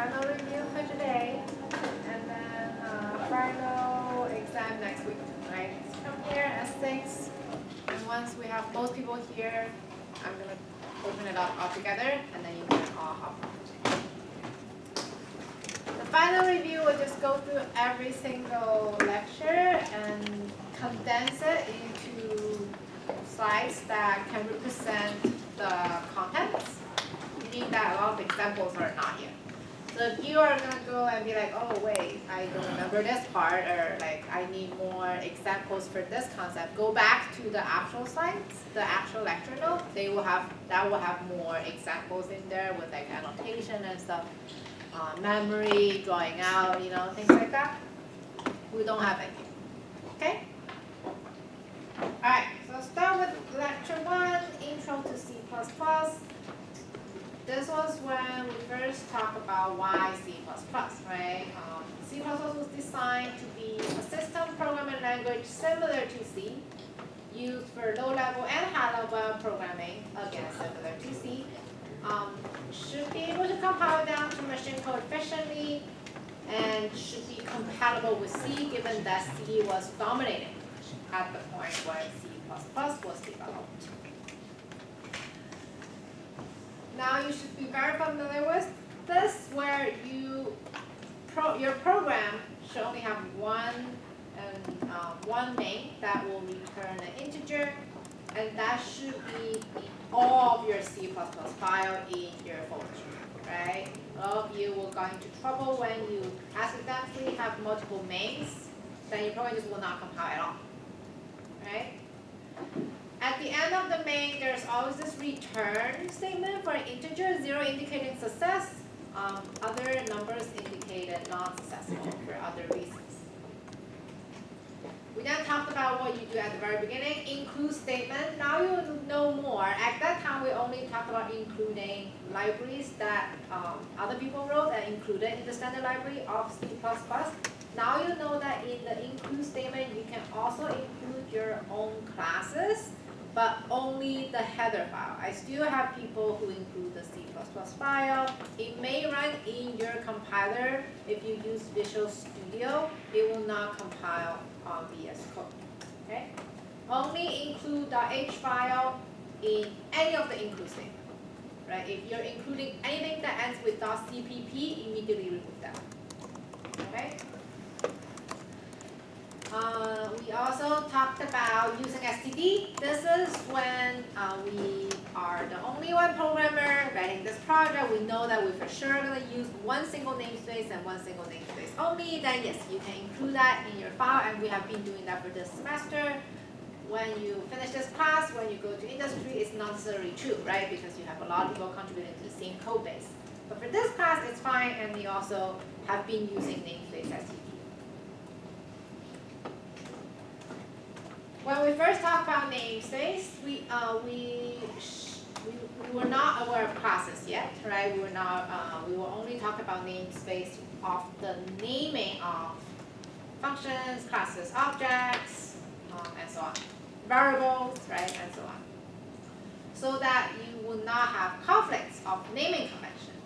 final review for today, and then final exam next week, right? So come here at 6, and once we have most people here, I'm gonna open it up all together, and then you can all hop on. The final review will just go through every single lecture and condense it into slides that can represent the contents. Meaning that a lot of examples are not here. So if you are gonna go and be like, oh wait, I don't remember this part, or like I need more examples for this concept, go back to the actual slides, the actual lecture note. That will have more examples in there with like annotation and stuff, memory, drawing out, things like that. We don't have any. Okay. All right. So start with lecture 1, Intro to C++. This was when we first talked about why C++, right? C++ was designed to be a system programming language similar to C, used for low-level and high-level programming, again, similar to C. Should be able to compile down to machine code efficiently, and should be compatible with C, given that C was dominating at the point where C++ was developed. Now you should be very familiar with this, where your program should only have one main that will return an integer, and that should be all of your C++ file in your folder, right? A lot of you will go into trouble when you accidentally have multiple mains, then your program just will not compile at all, right? At the end of the main, there's always this return statement for an integer, 0 indicating success, other numbers indicated non-successful for other reasons. We then talked about what you do at the very beginning, include statement. Now you know more. At that time, we only talked about including libraries that other people wrote and included in the standard library of C++. Now you know that in the include statement, you can also include your own classes, but only the header file. I still have people who include the C++ file. It may run in your compiler. If you use Visual Studio, it will not compile on VS Code. Okay? Only include .h file in any of the include statement. Right? If you're including anything that ends with .cpp, immediately remove that. Okay? We also talked about using std. This is when we are the only one programmer writing this project. We know that we're for sure going to use one single namespace and one single namespace only. Then yes, you can include that in your file, and we have been doing that for this semester. When you finish this class, when you go to industry, it's not necessarily true, right? Because you have a lot of people contributing to the same code base. But for this class, it's fine, and we also have been using namespace std. When we first talked about namespace, we were not aware of classes yet, right? We were only talking about namespace of the naming of functions, classes, objects, and so on, variables, right, and so on, so that you will not have conflicts of naming convention.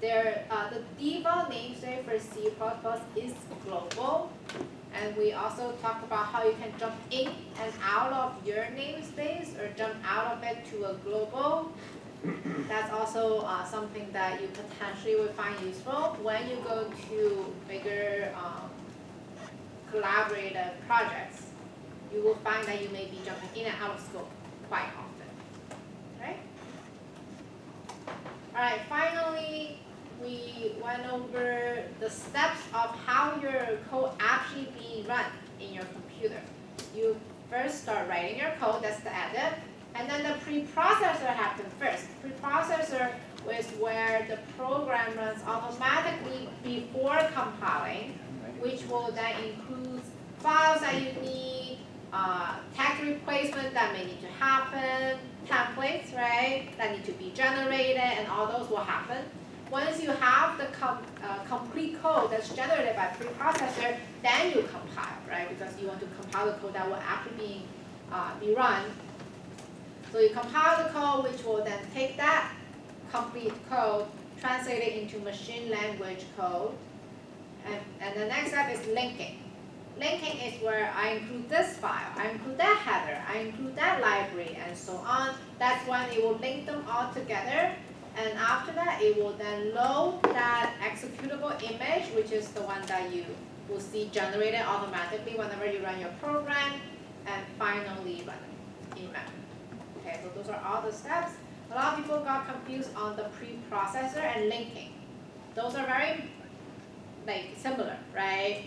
The default namespace for C++ is global. And we also talked about how you can jump in and out of your namespace or jump out of it to a global. That's also something that you potentially would find useful when you go to bigger collaborative projects. You will find that you may be jumping in and out of scope quite often. Right? All right, finally, we went over the steps of how your code actually being run in your computer. You first start writing your code, that's the edit, and then the preprocessor happens first. Preprocessor is where the program runs automatically before compiling, which will then include files that you need, text replacement that may need to happen, templates, right, that need to be generated, and all those will happen. Once you have the complete code that's generated by preprocessor, then you compile, right? Because you want to compile the code that will actually be run. So you compile the code, which will then take that complete code, translate it into machine language code. And the next step is linking. Linking is where I include this file, I include that header, I include that library, and so on. That's when it will link them all together. And after that, it will then load that executable image, which is the one that you will see generated automatically whenever you run your program, and finally run it in memory. Okay, so those are all the steps. A lot of people got confused on the preprocessor and linking. Those are very similar, right?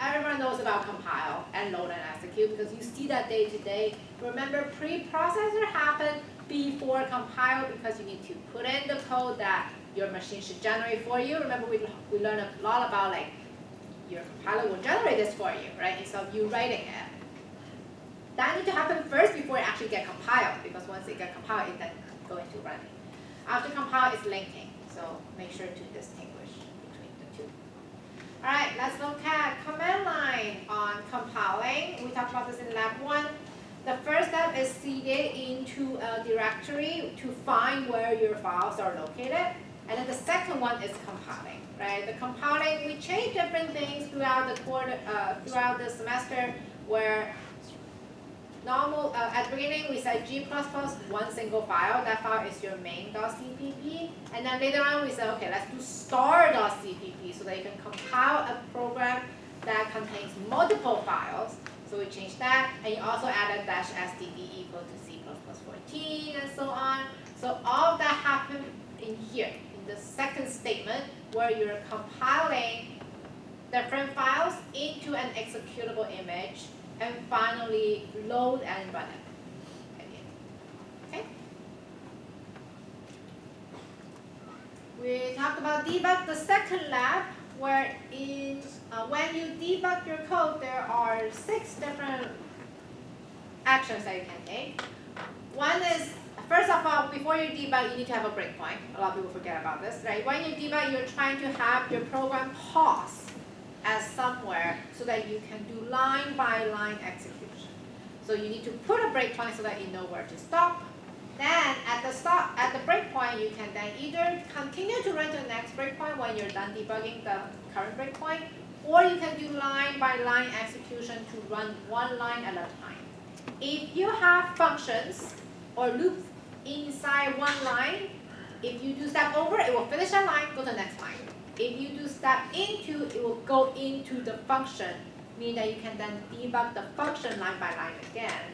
Everyone knows about compile and load and execute because you see that day to day. Remember, preprocessor happened before compile because you need to put in the code that your machine should generate for you. Remember, we learned a lot about your compiler will generate this for you, right? Instead of you writing it. That needs to happen first before it actually gets compiled, because once it gets compiled, it's then going to run it. After compile, it's linking. So make sure to distinguish between the two. All right, let's look at command line on compiling. We talked about this in lab 1. The first step is cd into a directory to find where your files are located. And then the second one is compiling, right? The compiling, we change different things throughout the throughout the semester, where at the beginning we said G++, one single file. That file is your main.cpp. And then later on we said, okay, let's do star.cpp so that you can compile a program that contains multiple files. So we changed that, and you also added -sdd equal to C++14 and so on. So all of that happened in here, in the second statement, where you're compiling different files into an executable image, and finally load and run it again. Okay? We talked about debug, the second lab, where when you debug your code, there are 6 different actions that you can take. One is, first of all, before you debug, you need to have a breakpoint. A lot of people forget about this, right? When you debug, you're trying to have your program pause at somewhere so that you can do line-by-line execution. So you need to put a breakpoint so that you know where to stop. Then at the breakpoint, you can then either continue to run to the next breakpoint when you're done debugging the current breakpoint, or you can do line-by-line execution to run one line at a time. If you have functions or loops inside one line, if you do step over, it will finish that line, go to the next line. If you do step into, it will go into the function, meaning that you can then debug the function line by line again.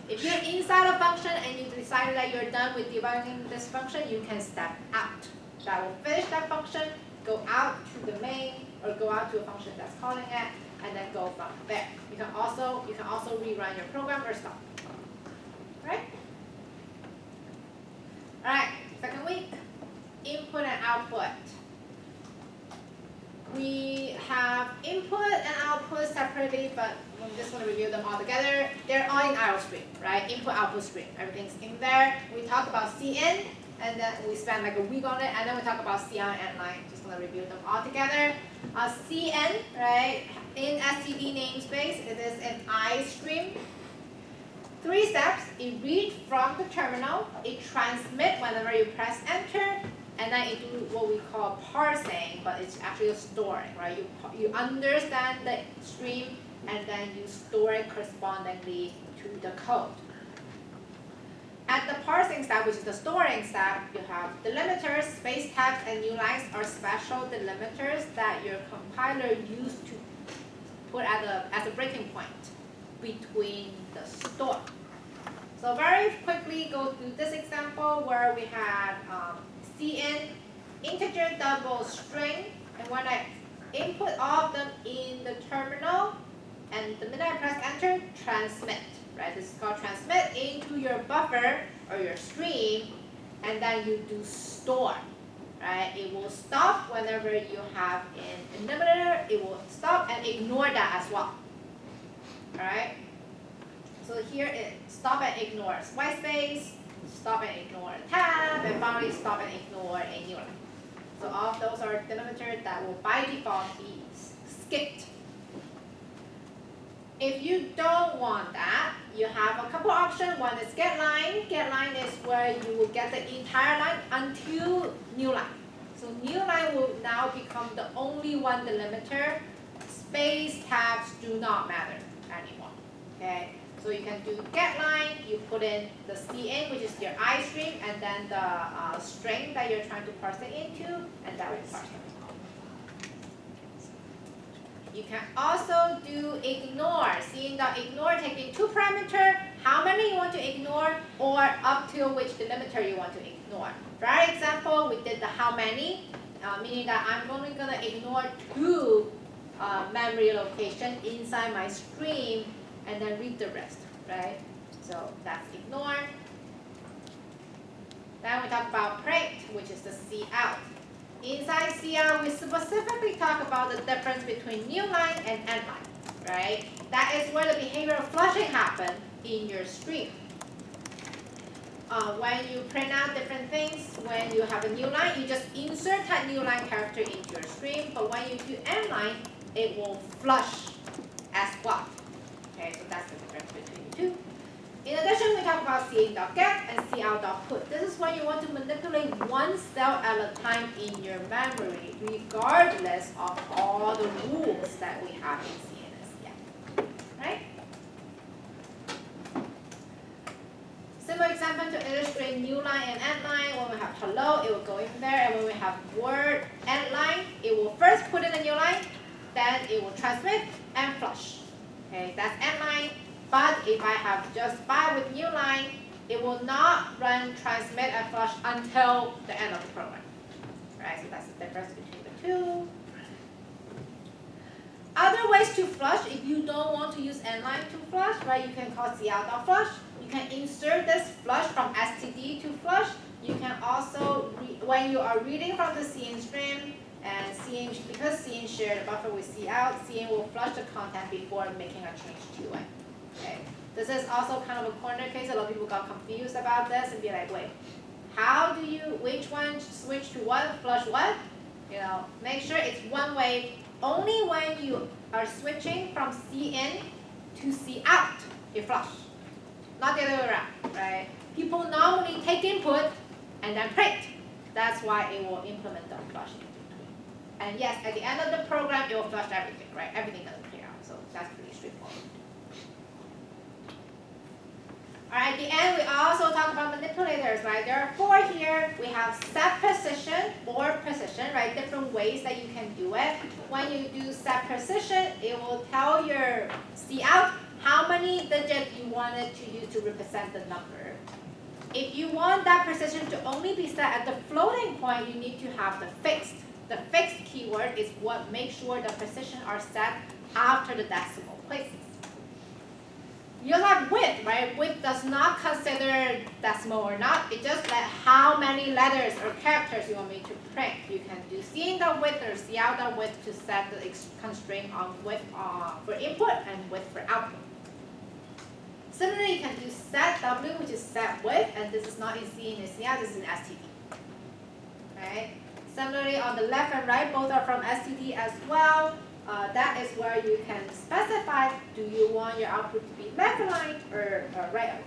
If you're inside a function and you decided that you're done with debugging this function, you can step out. That will finish that function, go out to the main, or go out to a function that's calling it, and then go from there. You can also rerun your program or stop. Right? All right, second week, input and output. We have input and output separately, but I'm just going to review them all together. They're all in IO stream, right? Input, output stream. Everything's in there. We talk about CN, and then we spend like a week on it, and then we talk about CI and line. Just going to review them all together. CN, right? In std namespace, it is an I stream. 3 steps. It reads from the terminal. It transmits whenever you press enter. And then it do what we call parsing, but it's actually a storing, right? You understand the stream, and then you store it correspondingly to the code. At the parsing step, which is the storing step, you have delimiters, space tags, and new lines are special delimiters that your compiler used to put as a breaking point between the store. So very quickly go through this example where we had CN, integer double string, and when I input all of them in the terminal, and the minute I press enter, transmit, right? This is called transmit into your buffer or your stream, and then you do store, right? It will stop whenever you have an delimiter, it will stop and ignore that as well, all right? So here it stop and ignores white space, stop and ignore tab, and finally stop and ignore a new line. So all of those are delimiters that will by default be skipped. If you don't want that, you have a couple options. One is get line. Get line is where you will get the entire line until new line. So new line will now become the only one delimiter. Space tabs do not matter anymore. Okay, so you can do get line, you put in the cin, which is your I stream, and then the string that you're trying to parse it into, and that will parse it. You can also do ignore. Seeing the ignore taking two parameters, how many you want to ignore, or up to which delimiter you want to ignore. For our example, we did the how many, meaning that I'm only going to ignore two memory location inside my stream and then read the rest, right? So that's ignore. Then we talk about print, which is the cout. Inside cout, we specifically talk about the difference between new line and end line, right? That is where the behavior of flushing happens in your stream. When you print out different things, when you have a new line, you just insert that new line character into your stream. But when you do end line, it will flush as well. Okay, so that's the difference between the two. In addition, we talk about cin.get and cout.put. This is when you want to manipulate one cell at a time in your memory, regardless of all the rules that we have in CNS. Right? Simple example to illustrate new line and end line. When we have hello, it will go in there, and when we have word end line, it will first put in a new line, then it will transmit and flush. Okay, that's end line. But if I have just by with new line, it will not run transmit and flush until the end of the program. Right, so that's the difference between the two. Other ways to flush, if you don't want to use end line to flush, right, you can call cout.flush. You can insert this flush from std to flush. You can also, when you are reading from the cin stream, and cin, because cin shared a buffer with cout, cin will flush the content before making a change to it. Okay. This is also kind of a corner case. A lot of people got confused about this and be like, wait, how do you, which one switch to what, flush what? You know, make sure it's one way. Only when you are switching from cin to cout, you flush. Not the other way around, right? People normally take input and then print. That's why it will implement the flushing. And yes, at the end of the program, it will flush everything, right? Everything doesn't clear out, so that's pretty straightforward. All right, at the end, we also talk about manipulators, right? There are four here. We have set position or position, right? Different ways that you can do it. When you do set position, it will tell your cout how many digits you wanted to use to represent the number. If you want that precision to only be set at the floating point, you need to have the fixed. The fixed keyword is what makes sure the precision are set after the decimal places. You have width, right? Width does not consider decimal or not. It just like how many letters or characters you want me to print. You can do cin.width or cout.width to set the constraint on width for input and width for output. Similarly, you can do set w, which is set width, and this is not in cin, it's cout, this is in std. Right? Similarly, on the left and right, both are from std as well. That is where you can specify, do you want your output to be left aligned or right aligned?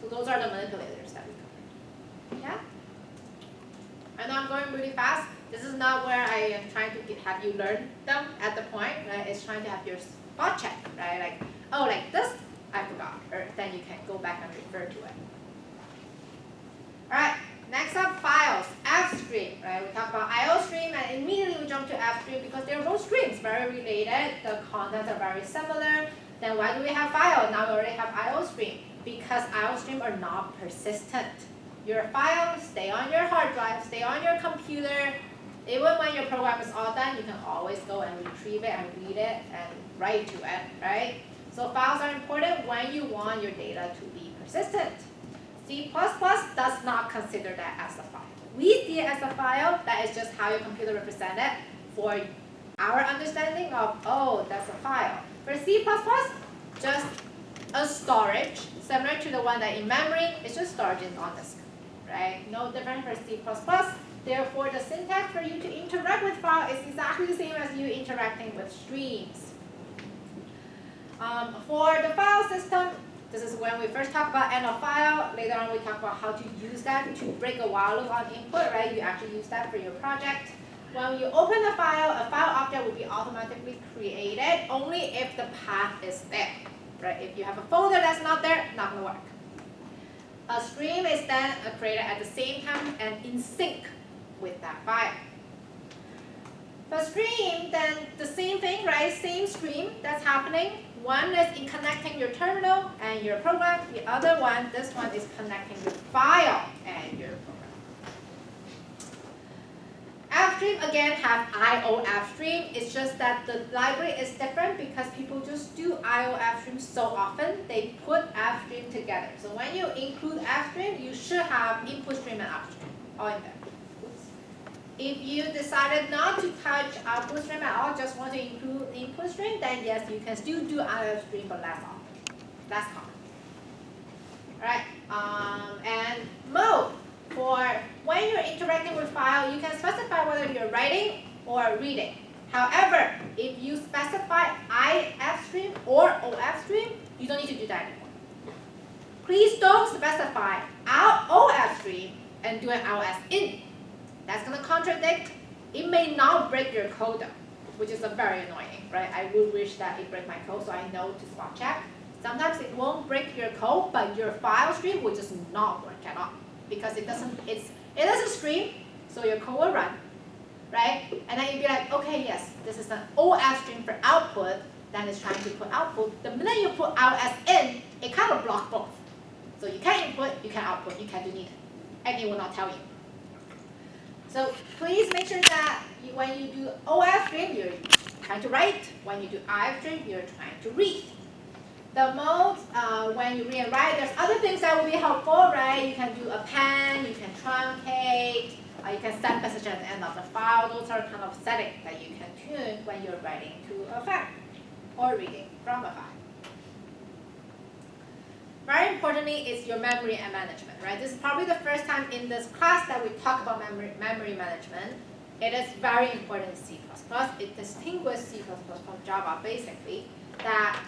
So those are the manipulators that we covered. Yeah? I know I'm going really fast. This is not where I am trying to have you learn them at the point, right? It's trying to have your spot check, right? Like, oh, like this, I forgot. Or then you can go back and refer to it. All right. Next up, files, F stream, right? We talk about IO stream and immediately we jump to F stream because they're both streams, very related. The contents are very similar. Then why do we have file? Now we already have IO stream because IO stream are not persistent. Your files stay on your hard drive, stay on your computer. Even when your program is all done, you can always go and retrieve it and read it and write to it, right? So files are important when you want your data to be persistent. C++ does not consider that as a file. We see it as a file. That is just how your computer represents it for our understanding of, oh, that's a file. For C++, just a storage, similar to the one that in memory, it's just storage on disk, right? No different for C++. Therefore, the syntax for you to interact with file is exactly the same as you interacting with streams. For the file system, This is when we first talk about end of file. Later on, we talk about how to use that to break a while loop on input, right? You actually use that for your project. When you open a file object will be automatically created only if the path is there, right? If you have a folder that's not there, not gonna work. A stream is then created at the same time and in sync with that file. For stream, then the same thing, right? Same stream that's happening. One is in connecting your terminal and your program. The other one, this one is connecting your file and your program. AppStream again have IO AppStream. It's just that the library is different because people just do IO AppStream so often. They put AppStream together. So when you include AppStream, you should have input stream and output stream all in there. If you decided not to touch output stream at all, just want to include input stream, then yes, you can still do IO stream, but less often. That's common. All right. And mode. For when you're interacting with file, you can specify whether you're writing or reading. However, if you specify IFstream or OFstream, you don't need to do that anymore. Please don't specify OFstream and do an OSIN. That's going to contradict. It may not break your code, which is very annoying, right? I would wish that it break my code so I know to spot check. Sometimes it won't break your code, but your file stream will just not work at all. Because it doesn't stream, so your code will run, right? And then you'd be like, okay, yes, this is an OF stream for output, then it's trying to put output. The minute you put OS in, it kind of blocks both. So you can input, you can output, you can do neither. And it will not tell you. So please make sure that when you do OF stream, you're trying to write. When you do IF stream, you're trying to read. The modes, when you read and write, there's other things that will be helpful, right? You can do append, you can truncate, you can send message at the end of the file. Those are kind of settings that you can tune when you're writing to a file or reading from a file. Very importantly is your memory and management, right? This is probably the first time in this class that we talk about memory management. It is very important in C++. It distinguishes C++ from Java, basically, that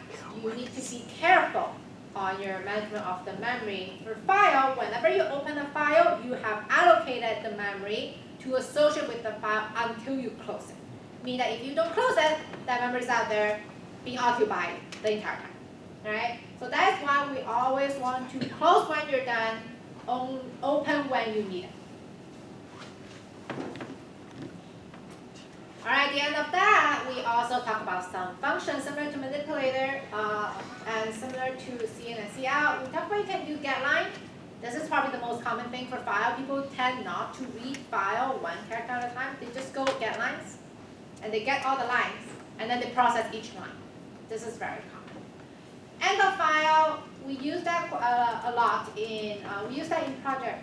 you need to be careful on your management of the memory. For file, whenever you open a file, you have allocated the memory to associate with the file until you close it. Meaning that if you don't close it, that memory is out there being occupied the entire time. Right? So that's why we always want to close when you're done, open when you need it. All right, at the end of that, we also talk about some functions similar to manipulator and similar to C in and C out. We talk about you can do getLine. This is probably the most common thing for file. People tend not to read file one character at a time. They just go get lines, and they get all the lines, and then they process each line. This is very common. End of file, we use that a lot in, we use that in project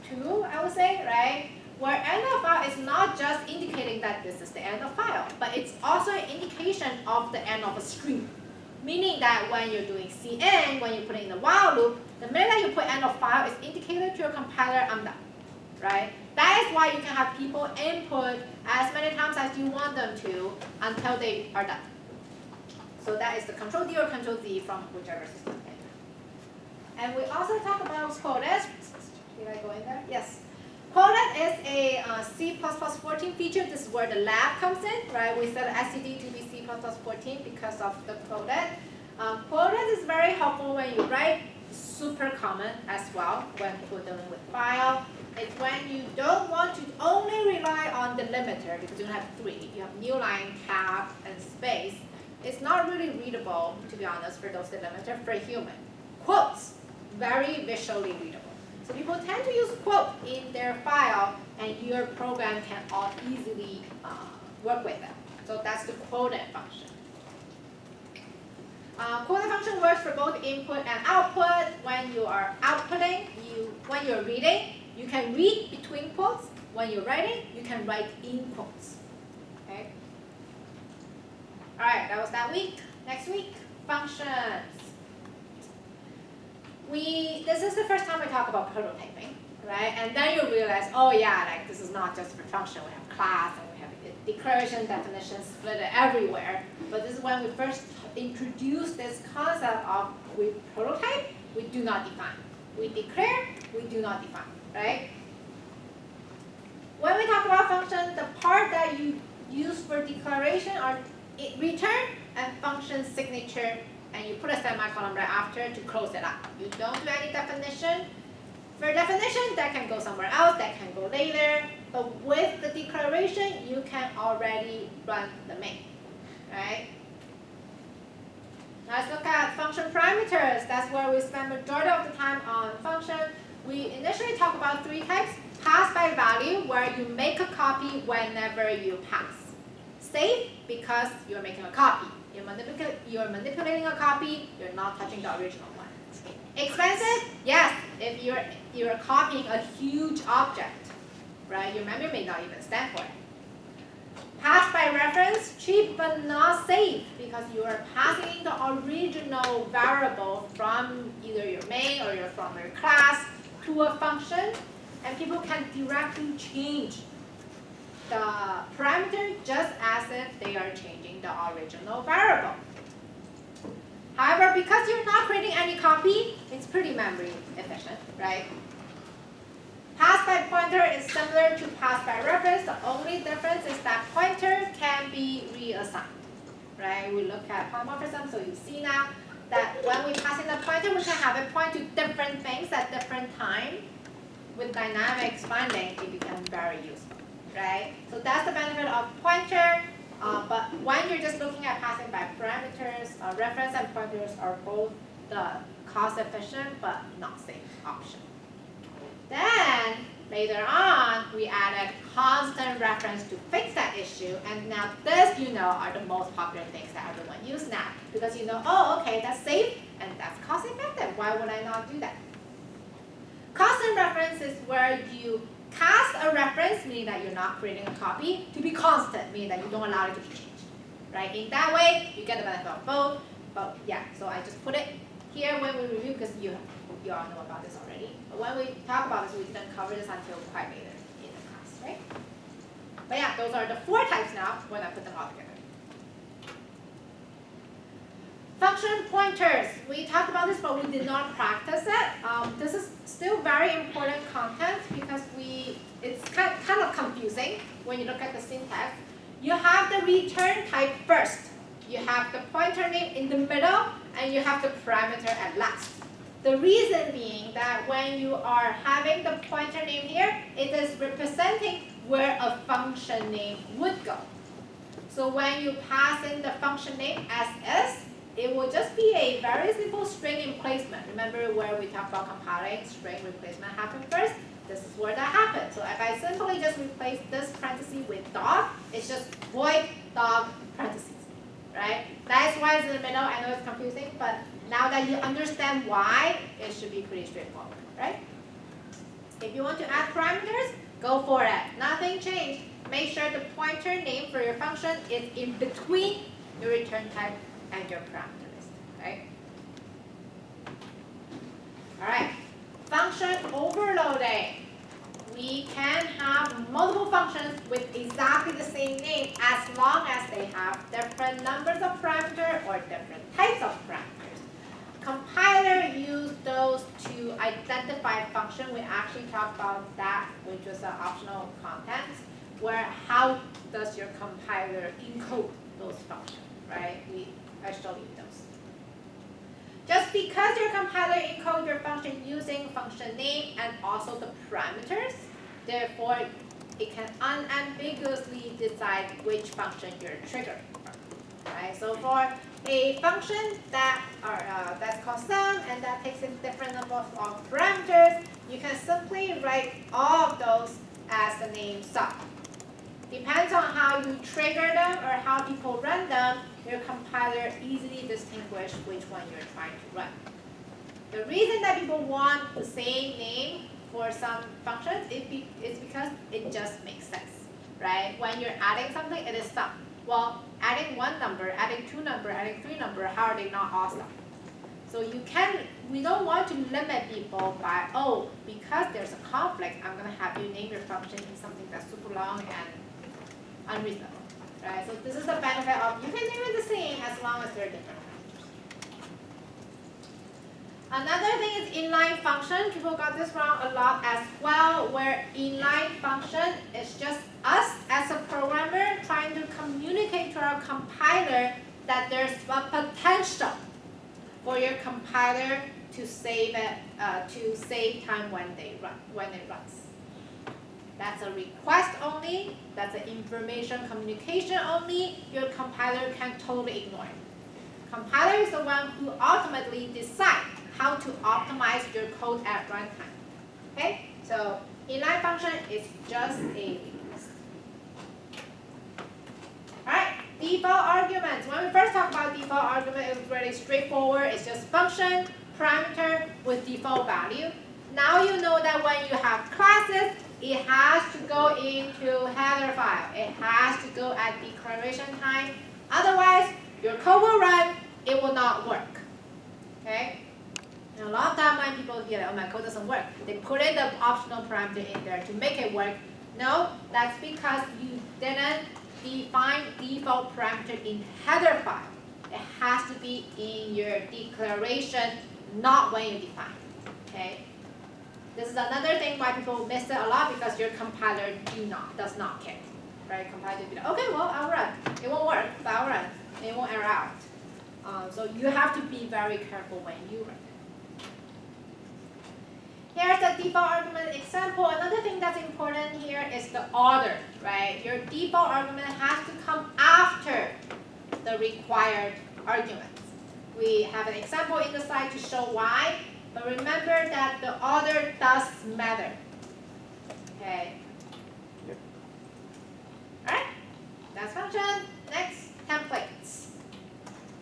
2, I would say, right? Where end of file is not just indicating that this is the end of file, but it's also an indication of the end of a stream. Meaning that when you're doing cin, when you put it in the while loop, the minute that you put end of file is indicated to your compiler, I'm done, right? That is why you can have people input as many times as you want them to until they are done. So that is the Control D or Control Z from whichever system. And we also talk about quoted. Did I go in there? Yes. Quoted is a C++ 14 feature. This is where the lab comes in, right? We set STD to be C++ 14 because of the quoted. Quoted is very helpful when you write. Super common as well when people are dealing with file. It's when you don't want to only rely on the limiter because you have 3. You have new line, cap, and space. It's not really readable, to be honest, for those delimiter for a human. Quotes, very visually readable. So people tend to use quote in their file, and your program can all easily work with them. So that's the quoted function. Quoted function works for both input and output. When you are outputting, when you're reading, you can read between quotes. When you're writing, you can write in quotes. Okay? All right, that was that week. Next week, functions. This is the first time we talk about prototyping, right? And then you realize, oh yeah, like this is not just for function. We have class and we have declaration, definition, split it everywhere. But this is when we first introduced this concept of we prototype, we do not define. We declare, we do not define, right? When we talk about function, the part that you use for declaration are return and function signature, and you put a semicolon right after to close it up. You don't do any definition. For definition, that can go somewhere else, that can go later, but with the declaration, you can already run the main, right? Now let's look at function parameters. That's where we spend majority of the time on function. We initially talk about 3 types. Pass by value, where you make a copy whenever you pass. Save, because you're making a copy. You're manipulating a copy, you're not touching the original one. Expensive, yes, if you're copying a huge object, right? Your memory may not even stand for it. Pass by reference, cheap but not safe, because you are passing the original variable from either your main or from your class to a function, and people can directly change the parameter just as if they are changing the original variable. However, because you're not creating any copy, it's pretty memory efficient, right? Pass by pointer is similar to pass by reference. The only difference is that pointer can be reassigned, right? We look at polymorphism, so you see now that when we pass in the pointer, we can have it point to different things at different times. With dynamic expanding, it becomes very useful, right? So that's the benefit of pointer. But when you're just looking at passing by parameters, reference and pointers are both the cost-efficient but not safe option. Then, later on, we added constant reference to fix that issue. And now this, are the most popular things that everyone uses now. Because oh, okay, that's safe and that's cost-effective. Why would I not do that? Constant reference is where you cast a reference, meaning that you're not creating a copy, to be constant, meaning that you don't allow it to be changed. Right? In that way, you get the benefit of both. But yeah, so I just put it here when we review, because you all know about this already. But when we talk about this, we didn't cover this until quite later in the class, right? But yeah, those are the 4 types now when I put them all together. Function pointers. We talked about this, but we did not practice it. This is still very important content because it's kind of confusing when you look at the syntax. You have the return type first. You have the pointer name in the middle, and you have the parameter at last. The reason being that when you are having the pointer name here, it is representing where a function name would go. So when you pass in the function name as is, it will just be a very simple string replacement. Remember where we talked about compiling, string replacement happened first? This is where that happens. So if I simply just replace this parenthesis with dog, it's just void dog parentheses, right? That's why it's in the middle. I know it's confusing, but now that you understand why, it should be pretty straightforward, right? If you want to add parameters, go for it. Nothing changed. Make sure the pointer name for your function is in between your return type and your parameter list, right? All right, function overloading. We can have multiple functions with exactly the same name as long as they have different numbers of parameters or different types of parameters. Compiler use those to identify function. We actually talked about that, which was an optional content, where how does your compiler encode those functions, right? I showed you those. Just because your compiler encodes your function using function name and also the parameters, therefore it can unambiguously decide which function you're triggering from. Right? So for a function that's called sum and that takes in different numbers of parameters, you can simply write all of those as the name sum. Depends on how you trigger them or how people run them, your compiler easily distinguishes which one you're trying to run. The reason that people want the same name for some functions is because it just makes sense, right? When you're adding something, it is sum. Well, adding 1 number, adding 2 number, adding 3 number, how are they not all sum? So we don't want to limit people by, oh, because there's a conflict, I'm going to have you name your function in something that's super long and unreasonable, right? So this is the benefit of you can name it the same as long as they're different. Another thing is inline function. People got this wrong a lot as well, where inline function is just us as a programmer trying to communicate to our compiler that there's a potential for your compiler to save it, to save time when it runs. That's a request only. That's an information communication only. Your compiler can totally ignore it. Compiler is the one who ultimately decides how to optimize your code at runtime. Okay, so inline function is just a request. All right, default arguments. When we first talked about default argument, it was really straightforward. It's just function, parameter with default value. Now you know that when you have classes, it has to go into header file. It has to go at declaration time. Otherwise, your code will run, it will not work. Okay? And a lot of time when people hear, oh, my code doesn't work, they put in the optional parameter in there to make it work. No, that's because you didn't define default parameter in header file. It has to be in your declaration, not when you define. Okay? This is another thing why people miss it a lot, because your compiler does not care. Right? Compiler will be like, okay, well, I'll run. It won't work, but I'll run. It won't error out. So you have to be very careful when you run. Here's the default argument example. Another thing that's important here is the order, right? Your default argument has to come after the required arguments. We have an example in the slide to show why, but remember that the order does matter. Okay. Yep. All right. That's function. Next, templates.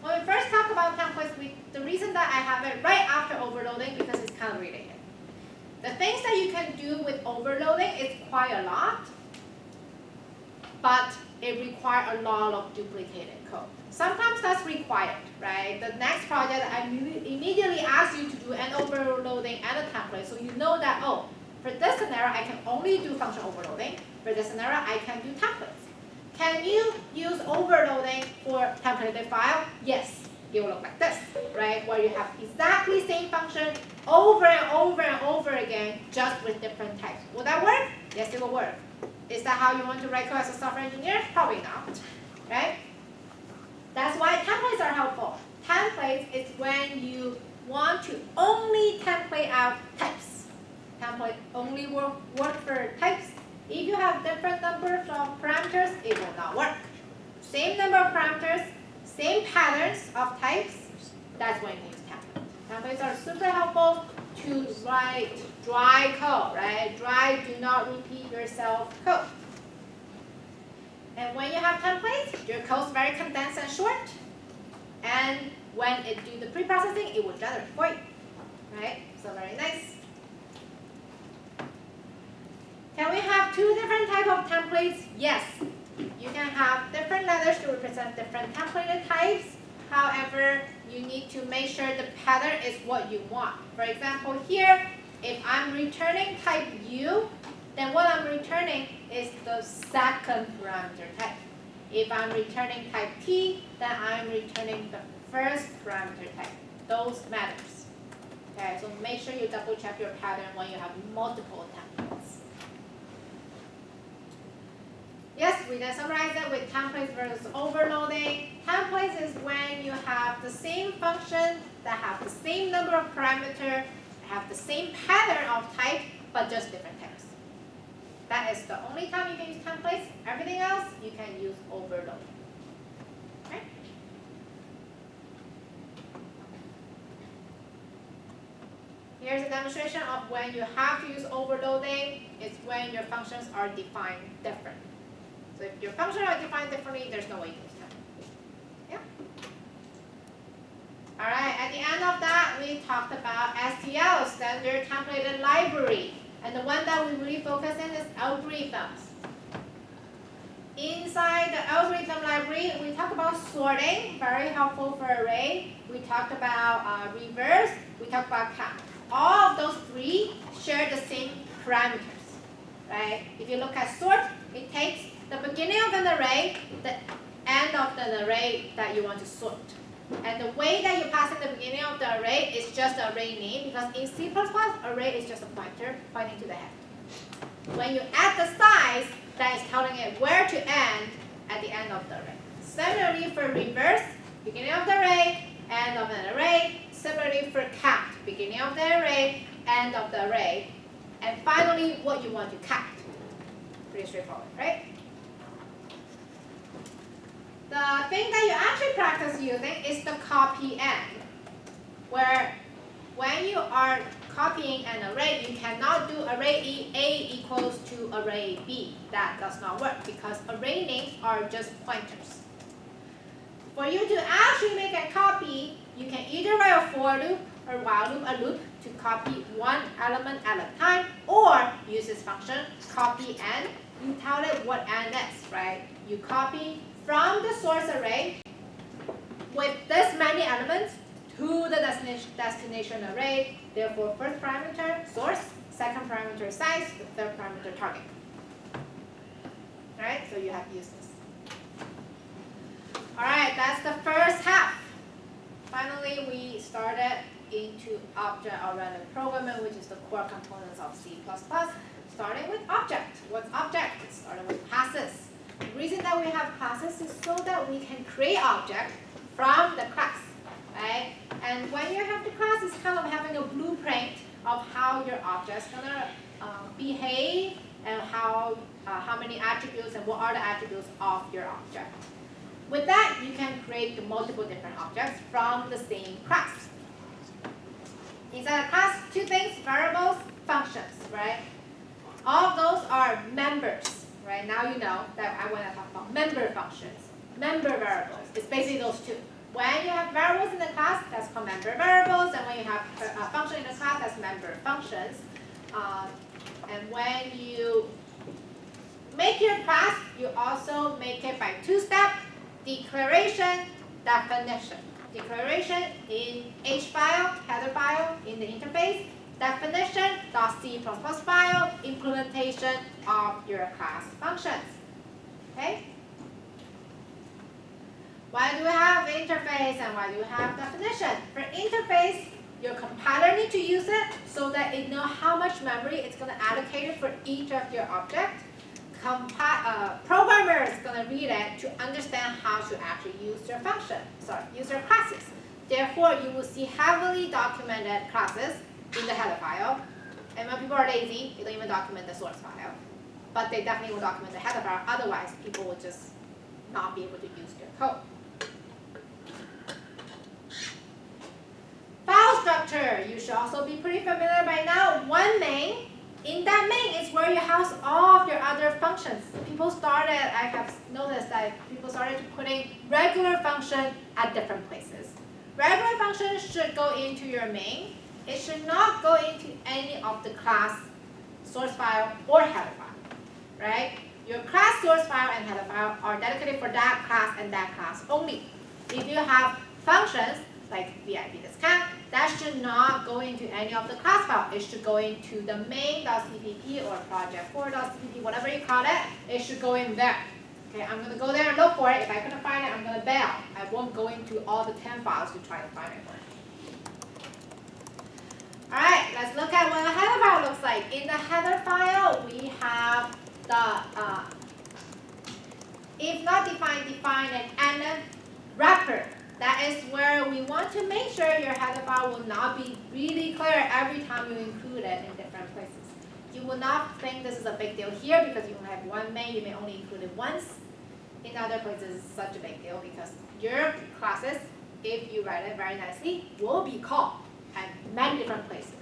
When we first talk about templates, the reason that I have it right after overloading because it's kind of related. The things that you can do with overloading is quite a lot, but it requires a lot of duplicated code. Sometimes that's required, right? The next project, I immediately ask you to do an overloading and a template, so you know that, oh, for this scenario, I can only do function overloading. For this scenario, I can do templates. Can you use overloading for templated file? Yes. It will look like this, right? Where you have exactly same function over and over and over again, just with different types. Will that work? Yes, it will work. Is that how you want to write code as a software engineer? Probably not, right? That's why templates are helpful. Templates is when you want to only template out types. Template only work for types. If you have different numbers of parameters, it will not work. Same number of parameters, same patterns of types, that's when you use templates. Templates are super helpful to write dry code, right? Dry, do not repeat yourself code. And when you have templates, your code's very condensed and short. And when it do the pre-processing, it will generate for you, right? So very nice. Can we have two different types of templates? Yes. You can have different letters to represent different templated types. However, you need to make sure the pattern is what you want. For example, here, if I'm returning type U, then what I'm returning is the second parameter type. If I'm returning type T, then I'm returning the first parameter type. Those matters. Okay, so make sure you double check your pattern when you have multiple templates. Yes, we then summarize it with templates versus overloading. Templates is when you have the same function that have the same number of parameters, have the same pattern of type, but just different types. That is the only time you can use templates. Everything else, you can use overloading. Okay? Here's a demonstration of when you have to use overloading. It's when your functions are defined different. So if your functions are defined differently, there's no way to use them. Yeah? All right, at the end of that, we talked about STL, Standard Templated Library. And the one that we really focus in is algorithms. Inside the algorithm library, we talk about sorting, very helpful for array. We talked about reverse, we talked about count. All of those three share the same parameters, right? If you look at sort, it takes the beginning of an array, the end of the array that you want to sort. And the way that you pass in the beginning of the array is just the array name, because in C++, array is just a pointer pointing to the head. When you add the size, that is telling it where to end at the end of the array. Similarly for reverse, beginning of the array, end of an array. Similarly for count, beginning of the array, end of the array. And finally, what you want to count. Pretty straightforward, right? The thing that you actually practice using is the copy end, where when you are copying an array, you cannot do array A equals to array B. That does not work because array names are just pointers. For you to actually make a copy, you can either write a for loop or while loop, a loop, to copy one element at a time, or use this function, copy n. You tell it what n is, right? You copy from the source array with this many elements to the destination array. Therefore, first parameter, source, second parameter, size, the third parameter, target. All right, so you have to use this. All right, that's the first half. Finally, we started into object-oriented programming, which is the core components of C++, starting with object. What's object? Starting with classes. The reason that we have classes is so that we can create object from the class, right? And when you have the class, it's kind of having a blueprint of how your object is gonna behave and how many attributes and what are the attributes of your object. With that, you can create multiple different objects from the same class. Inside a class, two things, variables, functions, right? All of those are members, right? Now you know that I want to talk about member functions, member variables. It's basically those two. When you have variables in the class, that's called member variables, and when you have a function in the class, that's member functions. And when you make your class, you also make it by two-step, declaration, definition. Declaration in H file, header file in the interface, definition, .c++ file, implementation of your class functions. Okay? Why do we have interface and why do we have definition? For interface, your compiler needs to use it so that it knows how much memory it's going to allocate it for each of your objects. Programmer is going to read it to understand how to actually use your function, use your classes. Therefore, you will see heavily documented classes in the header file. And when people are lazy, they don't even document the source file. But they definitely will document the header file, otherwise people will just not be able to use your code. File structure, you should also be pretty familiar by now. One main. In that main is where you house all of your other functions. People started, I have noticed that people started putting regular function at different places. Regular functions should go into your main. It should not go into any of the class source file or header file, right? Your class source file and header file are dedicated for that class and that class only. If you have functions like VIP discount, that should not go into any of the class file. It should go into the main.cpp or project4.cpp, whatever you call it. It should go in there. Okay, I'm going to go there and look for it. If I couldn't find it, I'm going to bail. I won't go into all the 10 files to try to find it for it. All right, let's look at what a header file looks like. In the header file, we have the if not defined, define an NF wrapper. That is where we want to make sure your header file will not be really clear every time you include it in different places. You will not think this is a big deal here because you only have one main, you may only include it once. In other places, it's such a big deal because your classes, if you write it very nicely, will be called at many different places.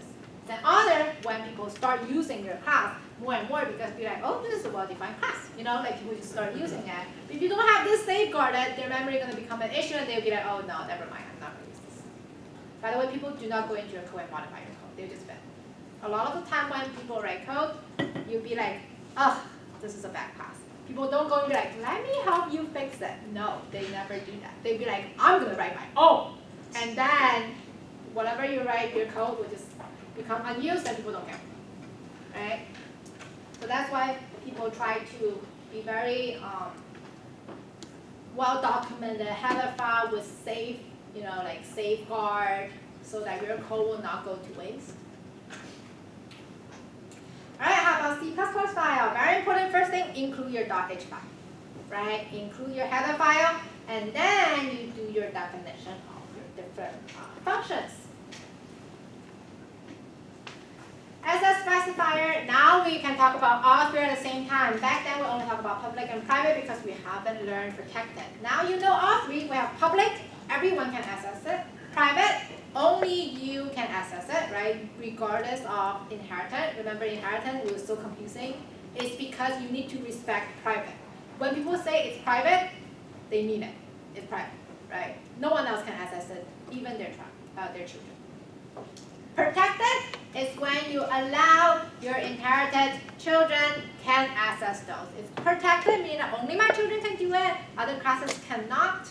Then other, when people start using your class more and more because they're like, oh, this is a well-defined class. You know, like people just start using it. But if you don't have this safeguarded, their memory is going to become an issue and they'll be like, oh, no, never mind, I'm not going to use this. By the way, people do not go into your code and modify your code. They just bet. A lot of the time when people write code, you'll be like, oh, this is a bad class. People don't go and be like, let me help you fix it. No, they never do that. They'll be like, I'm going to write my own. And then whatever you write, your code will just become unused and people don't care. Right? So that's why people try to be very well-documented header file with safe like safeguard so that your code will not go to waste. All right, how about C++ file? Very important first thing, include your .h file, right? Include your header file, and then you do your definition of your different functions. As a specifier, now we can talk about all three at the same time. Back then, we only talk about public and private because we haven't learned protected. Now you know all three. We have public, everyone can access it. Private, only you can access it, right? Regardless of inheritance. Remember, inheritance was so confusing. It's because you need to respect private. When people say it's private, they mean it. It's private, right? No one else can access it, even their children. Protected is when you allow your inherited children can access those. It's protected, meaning that only my children can do it, other classes cannot.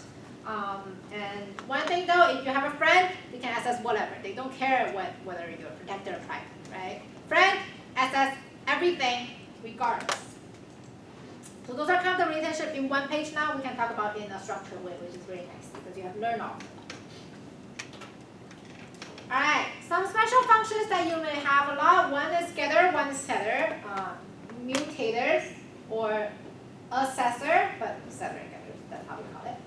And one thing though, if you have a friend, they can access whatever. They don't care whether you're protected or private, right? Friend, access everything regardless. So those are kind of the relationship in one page now. We can talk about it in a structured way, which is very nice because you have learned all of them. Alright, some special functions that you may have a lot. One is getter, one is setter, mutators, or assessor, but setter and getters, that's how we call it.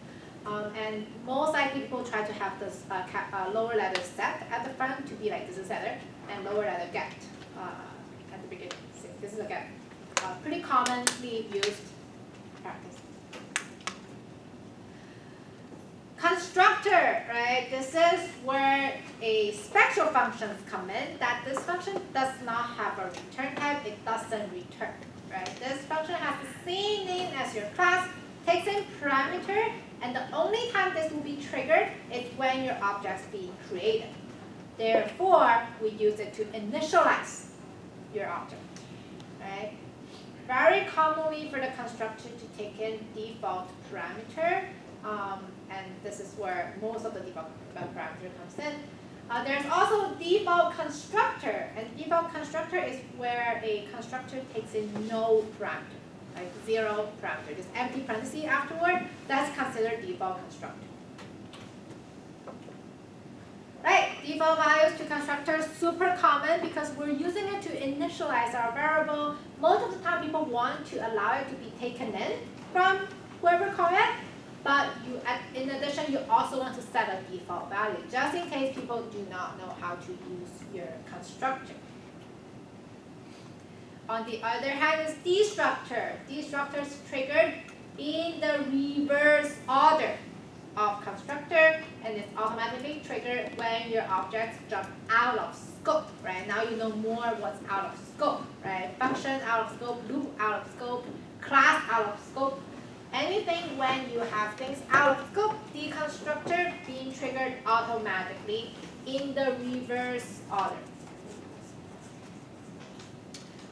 And most likely people try to have this lower letter set at the front to be like this is setter, and lower letter get at the beginning. So this is a get. Pretty commonly used practice. Constructor, right? This is where a special function come in, that this function does not have a return type, it doesn't return, right? This function has the same name as your class, takes in parameter, and the only time this will be triggered is when your object's being created. Therefore, we use it to initialize your object, right? Very commonly for the constructor to take in default parameter, and this is where most of the default parameter comes in. There's also default constructor, and default constructor is where a constructor takes in no parameter, like zero parameter, just empty parenthesis afterward. That's considered default constructor. Right, default values to constructors, super common because we're using it to initialize our variable. Most of the time people want to allow it to be taken in from whoever called it, but in addition, you also want to set a default value, just in case people do not know how to use your constructor. On the other hand is destructor. Destructor is triggered in the reverse order of constructor, and it's automatically triggered when your objects jump out of scope, right? Now you know more what's out of scope, right? Function out of scope, loop out of scope, class out of scope. Anything when you have things out of scope, the constructor being triggered automatically in the reverse order.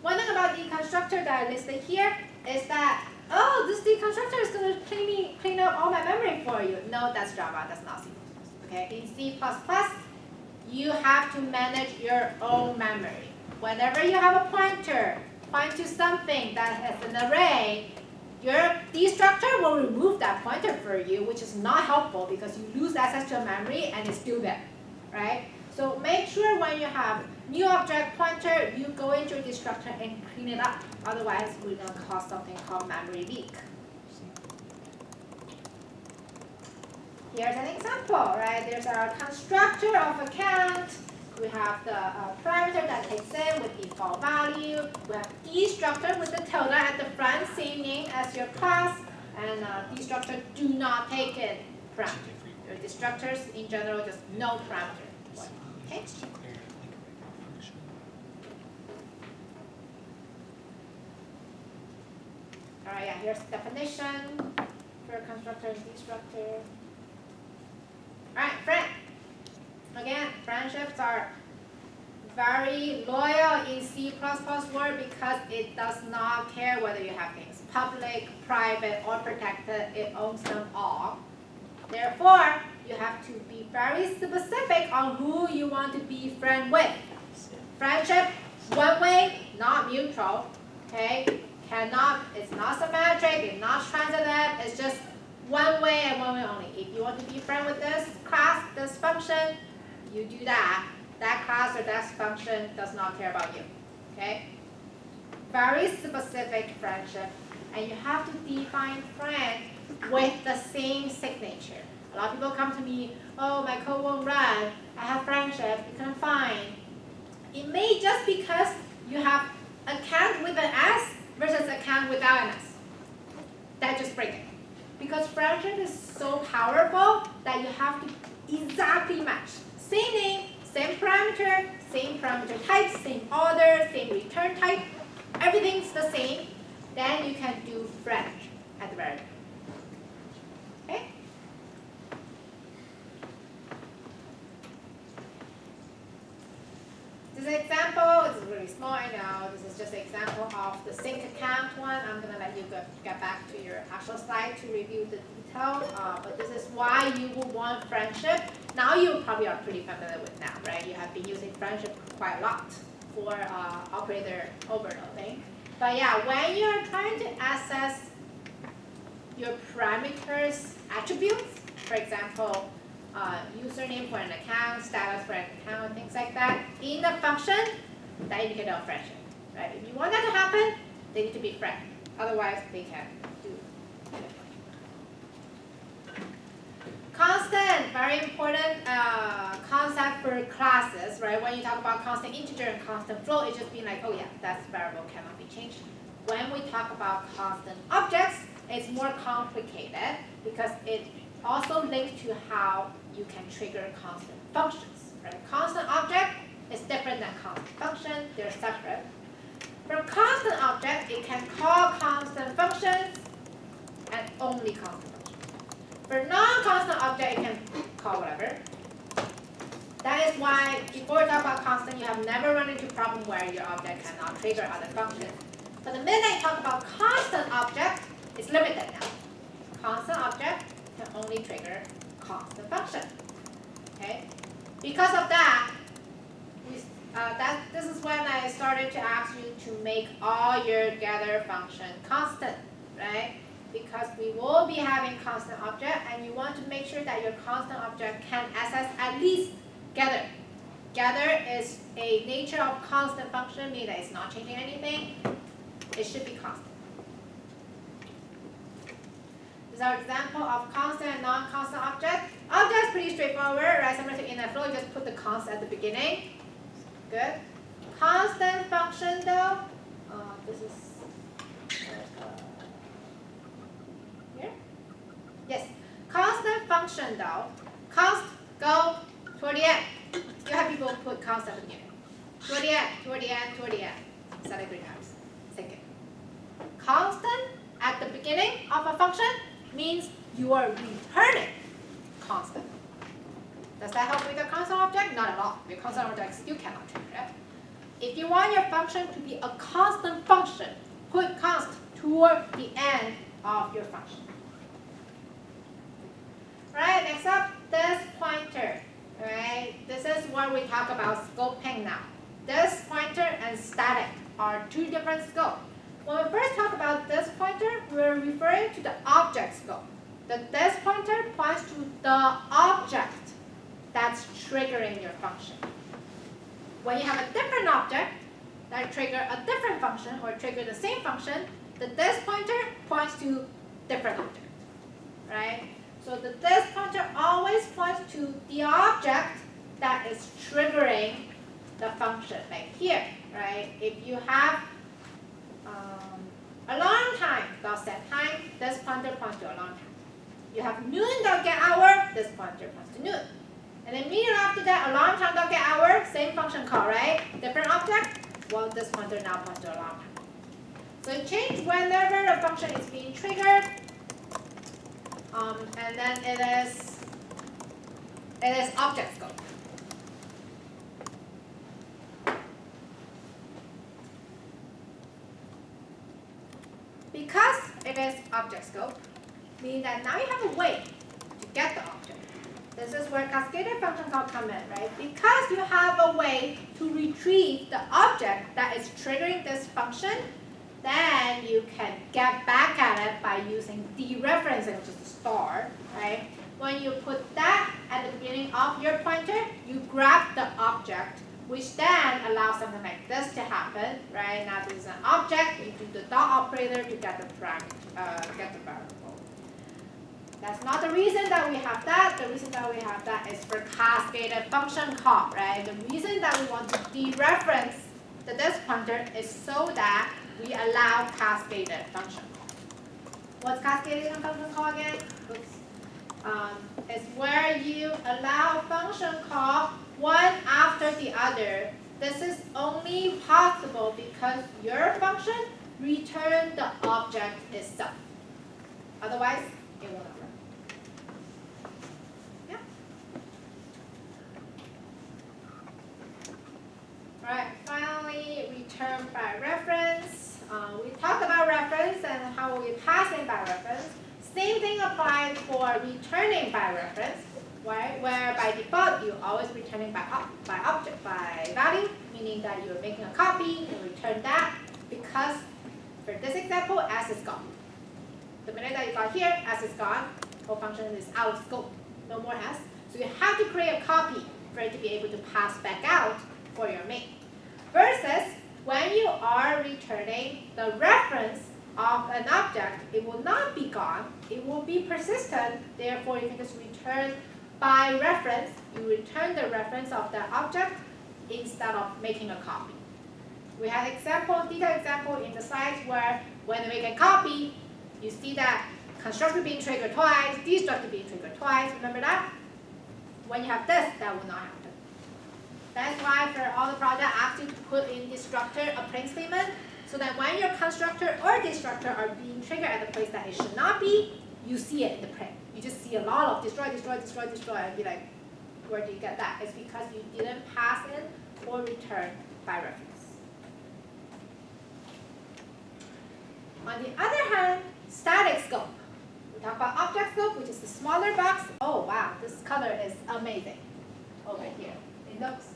One thing about the constructor that I listed here is that, oh, this deconstructor is going to clean up all my memory for you. No, that's Java, that's not C++. Okay, in C++, you have to manage your own memory. Whenever you have a pointer, point to something that has an array, your destructor will remove that pointer for you, which is not helpful because you lose access to a memory and it's still there, right? So make sure when you have new object pointer, you go into your destructor and clean it up. Otherwise, we're going to cause something called memory leak. Here's an example, right? There's our constructor of a count. We have the parameter that takes in with default value. We have destructor with the tilde at the front, same name as your class. And destructor do not take in parameter. Your destructors in general just no parameter. Okay? Alright, yeah, here's the definition for constructor and destructor. Alright, friend. Again, friendships are very loyal in C++ world because it does not care whether you have things public, private, or protected. It owns them all. Therefore, you have to be very specific on who you want to be friend with. Friendship, one way, not mutual. Okay? It's not symmetric, it's not transitive, it's just one way and one way only. If you want to be friend with this class, this function, you do that. That class or that function does not care about you. Okay? Very specific friendship. And you have to define friend with the same signature. A lot of people come to me, oh, my code won't run. I have friendship, you can't find. It may just because you have account with an S versus account without an S. That just breaks it. Because friendship is so powerful that you have to exactly match. Same name, same parameter type, same order, same return type. Everything's the same. Then you can do friend at the very end. Okay? This is an example. This is really small, I know. This is just an example of the sync account one. I'm going to let you get back to your actual slide to review the detail. But this is why you will want friendship. Now you probably are pretty familiar with now, right? You have been using friendship quite a lot for operator overloading. But yeah, when you're trying to access your parameters attributes, for example, username for an account, status for an account, things like that, in the function, that indicates of friendship, right? If you want that to happen, they need to be friends. Otherwise, they can't do it. Constant, very important concept for classes, right? When you talk about constant integer and constant float, it's just being like, oh yeah, that's variable, cannot be changed. When we talk about constant objects, it's more complicated because it also links to how you can trigger constant functions, right? Constant object is different than constant function, they're separate. For constant object, it can call constant functions and only constant functions. For non-constant object, it can call whatever. That is why before we talk about constant, you have never run into a problem where your object cannot trigger other functions. But the minute you talk about constant object, it's limited now. Constant object can only trigger constant function. Okay? Because of that, this is when I started to ask you to make all your gather function constant, right? Because we will be having constant object, and you want to make sure that your constant object can access at least gather. Gather is a nature of constant function, meaning that it's not changing anything. It should be constant. This is our example of constant and non-constant object. Object is pretty straightforward, right? Similar to in and flow, you just put the const at the beginning. Good. Constant function though, this is here. Yes. Constant function though, const go toward the end. You have people put const at the beginning. Toward the end, toward the end, toward the end. Set it 3 times. Second. Constant at the beginning of a function means you are returning constant. Does that help with your constant object? Not at all. Your constant object still cannot trigger it. If you want your function to be a constant function, put const toward the end of your function. Right, next up, this pointer. Right, this is what we talk about scoping now. This pointer and static are 2 different scopes. When we first talk about this pointer, we're referring to the object scope. This pointer points to the object that's triggering your function. When you have a different object that trigger a different function or trigger the same function, this pointer points to different object, right? So this pointer always points to the object that is triggering the function, like here, right? If you have alarm time dot set time, this pointer points to alarm time. You have noon dot get hour, this pointer points to noon. And then immediately after that, alarm time dot get hour, same function call, right? Different object, well, this pointer now points to alarm time. So it changes whenever the function is being triggered, and then it is object scope. Because it is object scope, meaning that now you have a way to get the object. This is where cascaded function call come in, right? Because you have a way to retrieve the object that is triggering this function, then you can get back at it by using dereferencing, which is the star, right? When you put that at the beginning of your pointer, you grab the object, which then allows something like this to happen, right? Now this is an object, you do the dot operator to get the variable. That's not the reason that we have that. The reason that we have that is for cascaded function call, right? The reason that we want to dereference the this pointer is so that we allow cascaded function call. What's cascaded function call again? Oops. It's where you allow function call one after the other. This is only possible because your function returns the object itself. Otherwise, it will not work. Yeah. All right. Finally, return by reference. We talked about reference and how we pass in by reference. Same thing applies for returning by reference, right? Where by default you always returning by object, by value, meaning that you're making a copy, you return that, because for this example, s is gone. The minute that you got here, s is gone, whole function is out of scope, no more s. So you have to create a copy for it to be able to pass back out for your main. Versus when you are returning the reference of an object, it will not be gone, it will be persistent, therefore you can just return by reference, you return the reference of that object instead of making a copy. We had detailed example in the slides where when you make a copy, you see that constructor being triggered twice, destructor being triggered twice, remember that? When you have this, that will not happen. That's why for all the projects, I ask you to put in destructor a print statement, so that when your constructor or destructor are being triggered at the place that it should not be, you see it in the print. You just see a lot of destroy, destroy, destroy, destroy, and be like, where do you get that? It's because you didn't pass in or return by reference. On the other hand, static scope. We talk about object scope, which is the smaller box. Oh wow, this color is amazing over here. It looks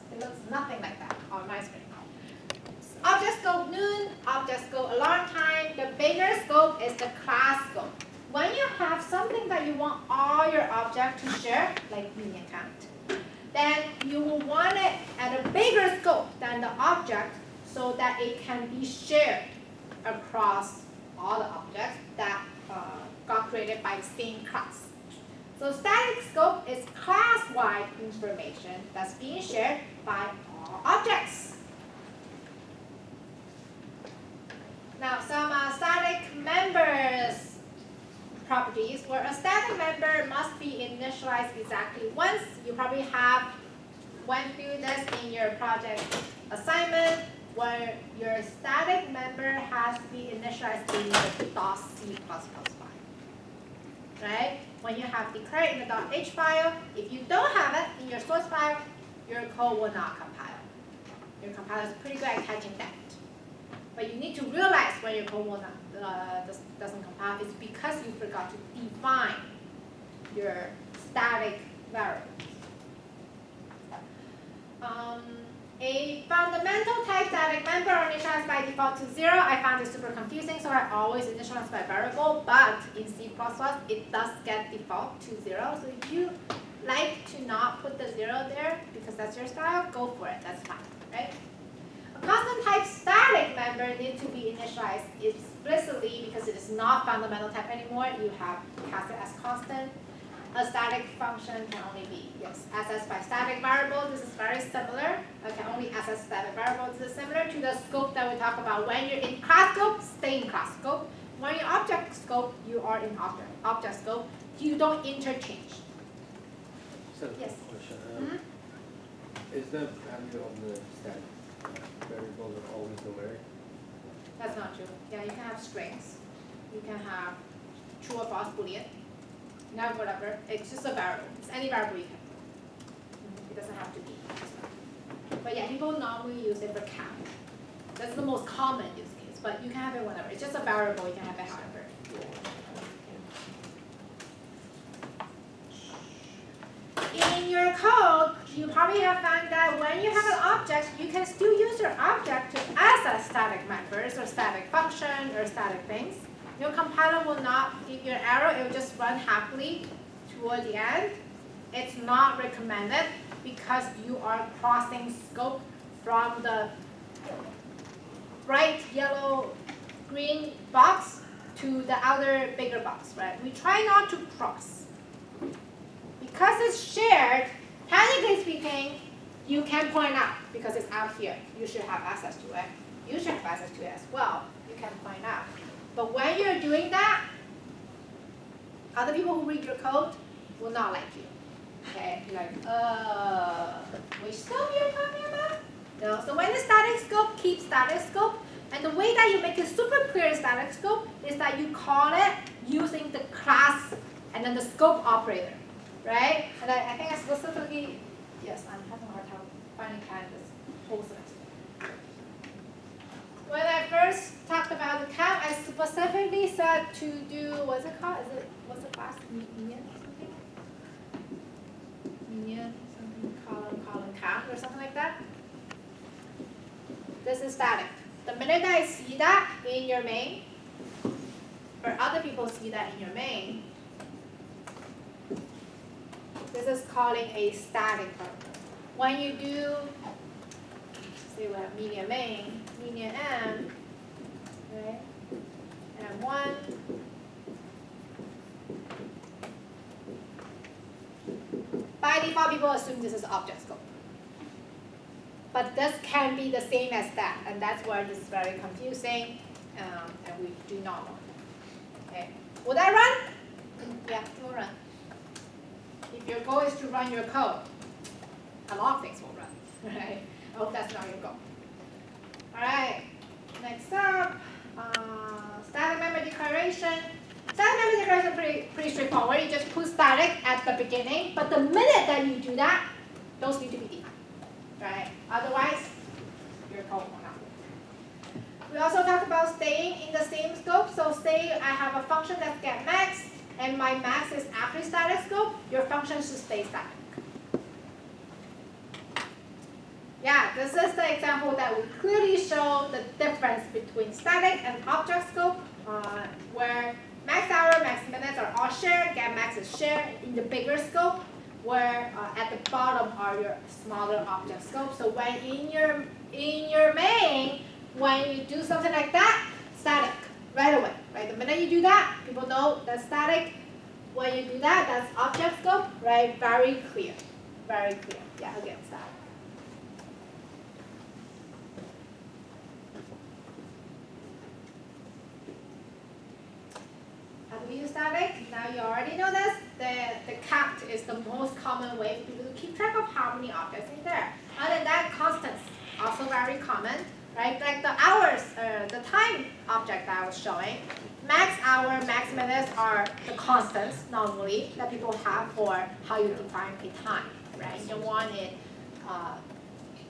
nothing like that on my screen. Object scope noon, object scope alarm time. The bigger scope is the class scope. When you have something that you want all your objects to share, like union count, then you will want it at a bigger scope than the object so that it can be shared across all the objects that got created by the same class. So static scope is class-wide information that's being shared by all objects. Now, some static members properties where a static member must be initialized exactly once. You probably have went through this in your project assignment where your static member has to be initialized in the .c++ file. Right? When you have declared in the .h file, if you don't have it in your source file, your code will not compile. Your compiler is pretty good at catching that. But you need to realize when your code will not, doesn't compile, it's because you forgot to define your static variables. A fundamental type static member initialized by default to 0. I found it super confusing, so I always initialize by variable, but in C++ it does get default to 0. So if you like to not put the 0 there because that's your style, go for it, that's fine, right? A constant type static member needs to be initialized explicitly because it is not fundamental type anymore. You have cast it as constant. A static function can only be, yes, accessed by static variable. This is very similar. I can only access static variable. This is similar to the scope that we talk about. When you're in class scope, stay in class scope. When you're object scope, you are in object scope. You don't interchange. So, yes. Question. Is the value of the static variable always numeric? That's not true. Yeah, you can have strings. You can have true or false Boolean. You have whatever. It's just a variable. It's any variable you can. It doesn't have to be. But yeah, people normally use it for count. That's the most common use case. But you can have it whenever. It's just a variable. You can have it however. In your code, you probably have found that when you have an object, you can still use your object to access as static members or static function or static things, your compiler will not give you an error. It will just run happily toward the end. It's not recommended because you are crossing scope from the bright yellow green box to the outer bigger box, right? We try not to cross. Because it's shared, technically speaking, you can point out because it's out here. You should have access to it. You should have access to it as well. You can point out. But when you're doing that, other people who read your code will not like you. Okay? You're like, which scope you're talking about? No. So when the static scope, keep static scope. And the way that you make it super clear in static scope is that you call it using the class and then the scope operator. Right? And I think I specifically, yes, I'm having a hard time finding candidates. Post it. When I first talked about the count, I specifically said to do, what's it called? What's the class? Median something? Median something, column, count, or something like that. This is static. The minute I see that in your main, or other people see that in your main, this is calling a static parameter. When you do, say we have median main, median m, right? M1, by default, people assume this is object scope. But this can be the same as that, and that's where this is very confusing, and we do not want it. Okay. Will that run? Yeah, it will run. If your goal is to run your code, a lot of things will run, right? I hope that's not your goal. All right, next up, static member declaration. Static member declaration is pretty straightforward. You just put static at the beginning, but the minute that you do that, those need to be defined, right? Otherwise, your code will not work. We also talked about staying in the same scope. So say I have a function that's get max, and my max is actually static scope, your function should stay static. Yeah, this is the example that will clearly show the difference between static and object scope, where max hour, max minutes are all shared, get max is shared in the bigger scope, where at the bottom are your smaller object scopes. So when in your main, when you do something like that, static. Right away, right? The minute you do that, people know that's static. When you do that, that's object scope, right? Very clear, very clear. Yeah, again, static. How do we use static? Now you already know this. The count is the most common way for people to keep track of how many objects in there. Other than that, constants, also very common. Right, like the hours, the time object that I was showing, max hour, max minutes are the constants normally that people have for how you define a time, right? You want it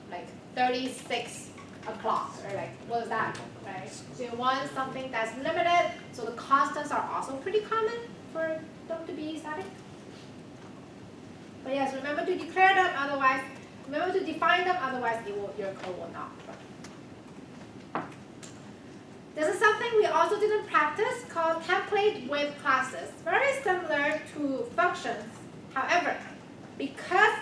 like 36 o'clock, or like, what is that, right? So you want something that's limited, so the constants are also pretty common for them to be static. But yes, remember to declare them, otherwise, remember to define them, otherwise your code will not run. This is something we also didn't practice called template with classes. Very similar to functions. However, because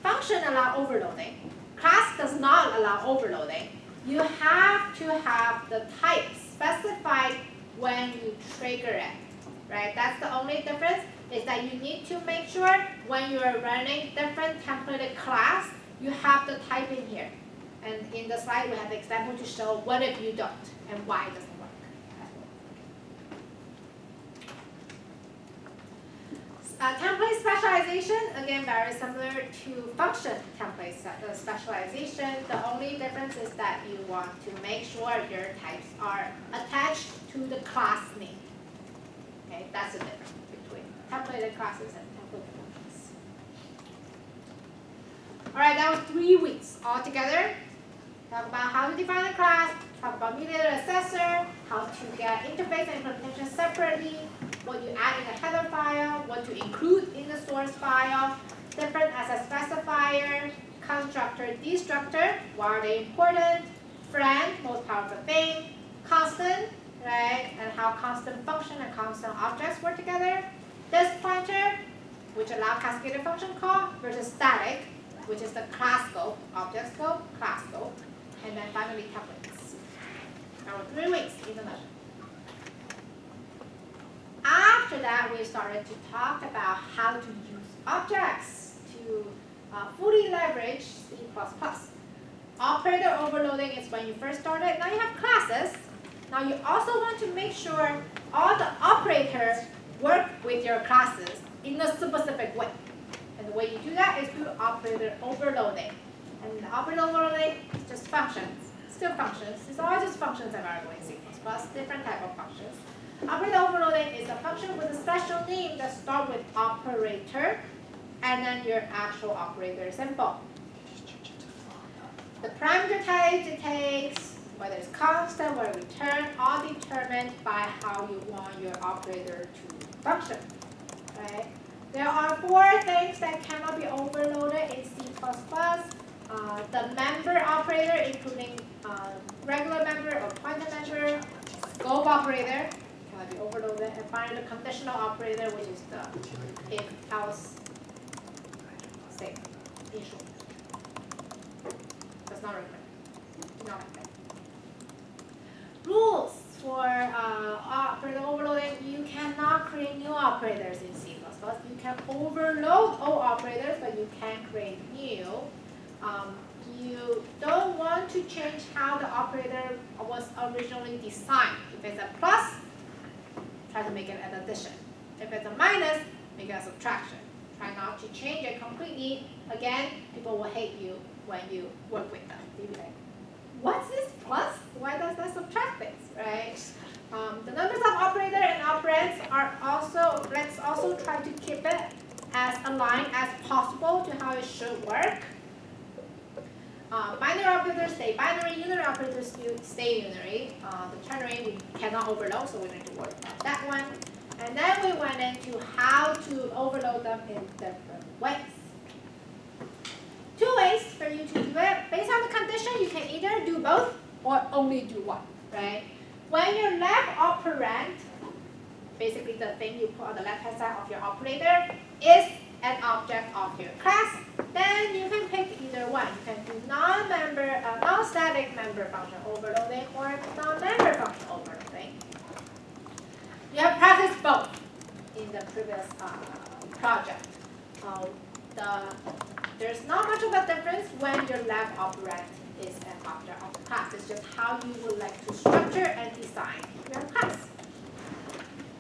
function allow overloading, class does not allow overloading, you have to have the type specified when you trigger it. Right? That's the only difference, is that you need to make sure when you are running different templated class, you have the type in here. And in the slide, we have the example to show what if you don't and why it doesn't work. Template specialization, again, very similar to function template specialization. The only difference is that you want to make sure your types are attached to the class name. Okay, that's the difference between templated classes and templated functions. All right, that was 3 weeks all together. Talk about how to define a class, talk about mediator assessor, how to get interface and implementation separately, what you add in the header file, what to include in the source file, different as a specifier, constructor, destructor, why are they important, friend, most powerful thing, constant, right, and how constant function and constant objects work together. This pointer, which allows cascaded function call, versus static, which is the class scope, object scope, class scope, and then finally templates. There were 3 weeks in the nutshell. After that, we started to talk about how to use objects to fully leverage C++. Operator overloading is when you first started. Now you have classes. Now you also want to make sure all the operators work with your classes in a specific way. And the way you do that is through operator overloading. And the operator overloading is just functions, still functions. It's always just functions and variables in C++, different type of functions. Operator overloading is a function with a special name that starts with operator, and then your actual operator symbol. The parameter type it takes, whether it's constant or return, all determined by how you want your operator to function. Right? There are 4 things that cannot be overloaded in C++. The member operator, including regular member or pointer member, scope operator, cannot be overloaded, and finally the conditional operator, which is the if-else statement. In short, does not recommend. Do not recommend. Rules for operator overloading: you cannot create new operators in C++. You can overload old operators, but you can't create new. You don't want to change how the operator was originally designed. If it's a plus, try to make it an addition. If it's a minus, make it a subtraction. Try not to change it completely. Again, people will hate you when you work with them. They'll be like, what's this plus? Why does that subtract things, right? The numbers of operator and operands are also, let's also try to keep it as aligned as possible to how it should work. Binary operators stay binary, unary operators stay unary. The ternary we cannot overload, so we need to worry about that one. And then we went into how to overload them in different ways. 2 ways for you to do it. Based on the condition, you can either do both or only do one, right? When your left operand, basically the thing you put on the left-hand side of your operator, is an object of your class, then you can pick either one. You can do non-static member function overloading or non-member function overloading. You have practiced both in the previous project. There's not much of a difference when your left operand is an object of the class. It's just how you would like to structure and design your class.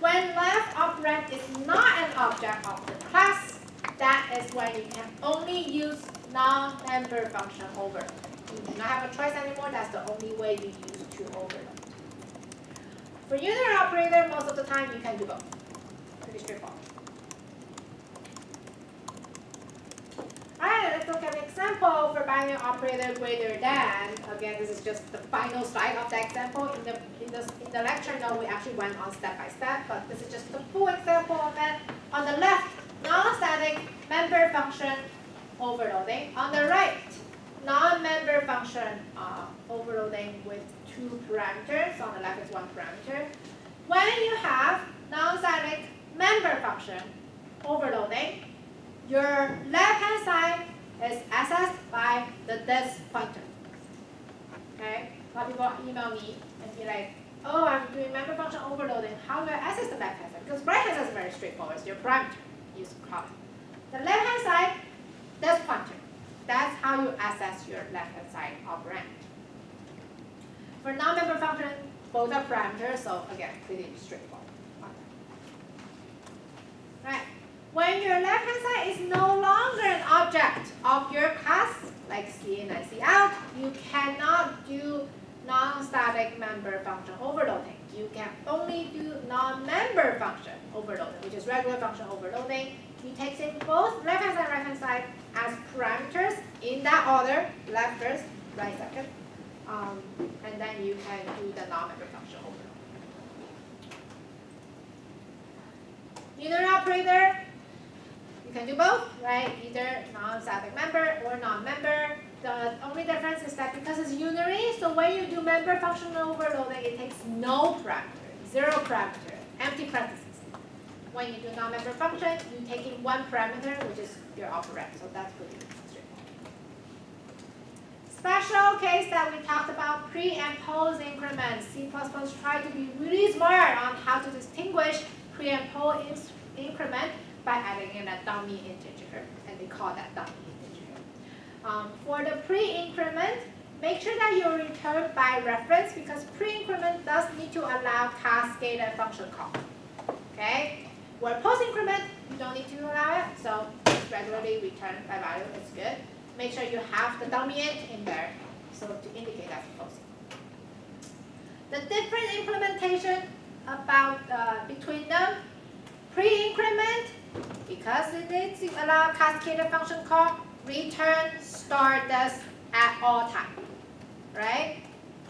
When left operand is not an object of the class, that is when you can only use non-member function overload. You do not have a choice anymore. That's the only way you use to overload. For unary operator, most of the time you can do both. Pretty straightforward. Alright, let's look at an example for binary operator greater than. Again, this is just the final slide of the example. In the lecture note, we actually went on step by step, but this is just the full example of it. On the left, non-static member function overloading. On the right, non-member function overloading with 2 parameters. On the left is 1 parameter. When you have non-static member function overloading, your left-hand side is accessed by the this pointer. Okay? A lot of people email me and be like, oh, I'm doing member function overloading. How do I access the left-hand side? Because right-hand side is very straightforward. It's your parameter. Use column. The left-hand side, this pointer. That's how you access your left-hand side operand. For non-member function, both are parameters, so again, pretty straightforward. Right. When your left-hand side is no longer an object of your class, like C in and C out, you cannot do non-static member function overloading. You can only do non-member function overloading, which is regular function overloading. You take in both left-hand side and right-hand side as parameters in that order, left first, right second, and then you can do the non-member function overloading. Unary operator, you can do both, right? Either non-static member or non-member. The only difference is that because it's unary, so when you do member function overloading, it takes no parameter, 0 parameter, empty parentheses. When you do non-member function, you take in 1 parameter, which is your operand. So that's pretty straightforward. Special case that we talked about, pre and post increments. C++ try to be really smart on how to distinguish pre and post increment by adding in a dummy integer, and they call that dummy integer. For the pre-increment, make sure that you return by reference because pre-increment does need to allow cascaded function call. Okay? Where post-increment, you don't need to allow it, so just regularly return by value, it's good. Make sure you have the dummy int in there, so to indicate that's post. The different implementation about between them, pre-increment, because it needs to allow cascaded function call, return stardust at all time, right?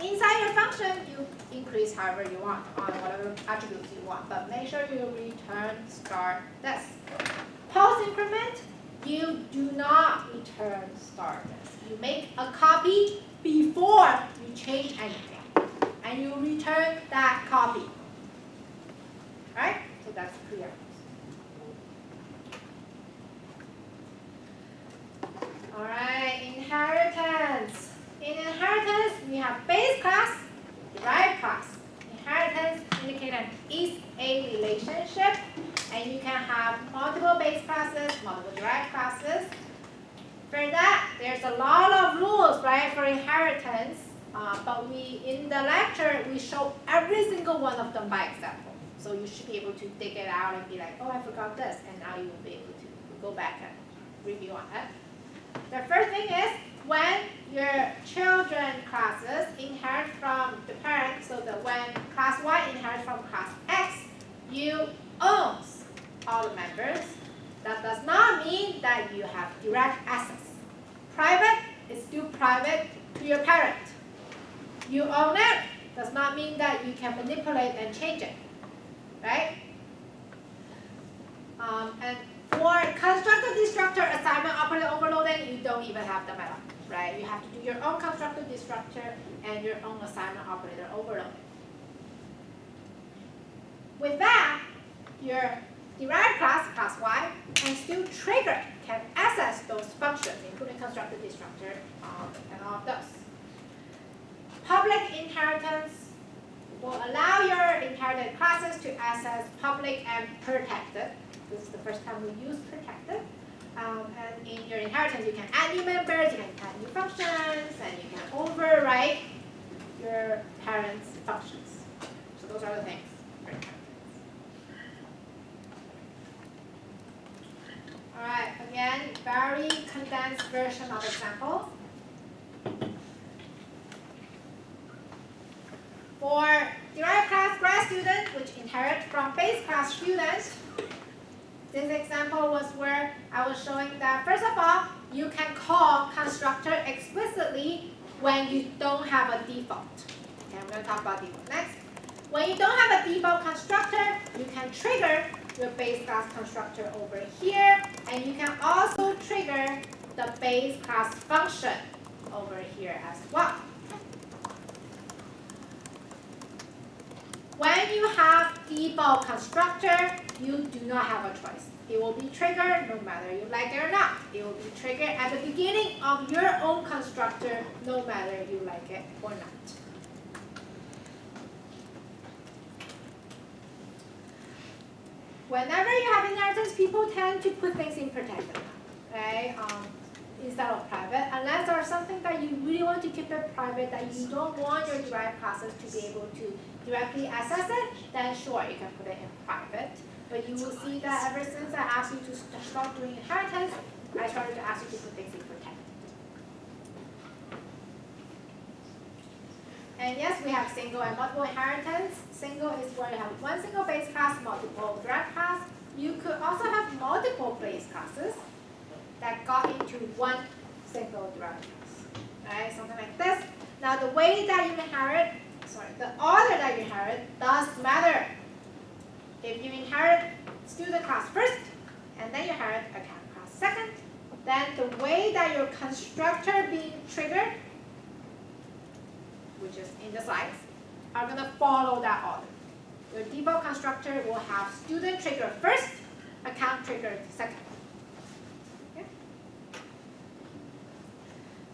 Inside your function, you increase however you want on whatever attributes you want, but make sure you return stardust. Post increment, you do not return stardust. You make a copy before you change anything, and you return that copy, right? So that's clear. All right, inheritance. In inheritance, we have base class, derived class. Inheritance indicates an is-a relationship, and you can have multiple base classes, multiple derived classes. For that, there's a lot of rules, right, for inheritance. But in the lecture, we show every single one of them by example. So you should be able to dig it out and be like, oh, I forgot this, and now you will be able to go back and review on that. The first thing is when your children classes inherit from the parent, so that when class Y inherits from class X, you own all the members. That does not mean that you have direct access. Private is still private to your parent. You own it does not mean that you can manipulate and change it, right? And for constructor-destructor assignment operator overloading, you don't even have them at all, right? You have to do your own constructor-destructor and your own assignment operator overloading. With that, your derived class, class Y, can still trigger, can access those functions, including constructor-destructor and all of those. Public inheritance will allow your inherited classes to access public and protected. This is the first time we use protected. And in your inheritance, you can add new members, you can add new functions, and you can overwrite your parents' functions. So those are the things for inheritance. All right, again, very condensed version of examples. For derived class grad student, which inherit from base class students, this example was where I was showing that, first of all, you can call constructor explicitly when you don't have a default. Okay, I'm going to talk about default next. When you don't have a default constructor, you can trigger your base class constructor over here, and you can also trigger the base class function over here as well. When you have default constructor, you do not have a choice. It will be triggered no matter you like it or not. It will be triggered at the beginning of your own constructor no matter you like it or not. Whenever you have inheritance, people tend to put things in protected, right? Instead of private, unless there's something that you really want to keep it private, that you don't want your derived classes to be able to directly access it, then sure, you can put it in private. But you will see that ever since I asked you to start doing inheritance, I started to ask you to put things in protected. And yes, we have single and multiple inheritance. Single is where you have one single base class, multiple derived class. You could also have multiple base classes that got into one single derived class, right? Something like this. Now the way that you inherit, the order that you inherit does matter. If you inherit student class first, and then you inherit account class second, then the way that your constructor being triggered, which is in the slides, are going to follow that order. Your default constructor will have student trigger first, account trigger second. Okay?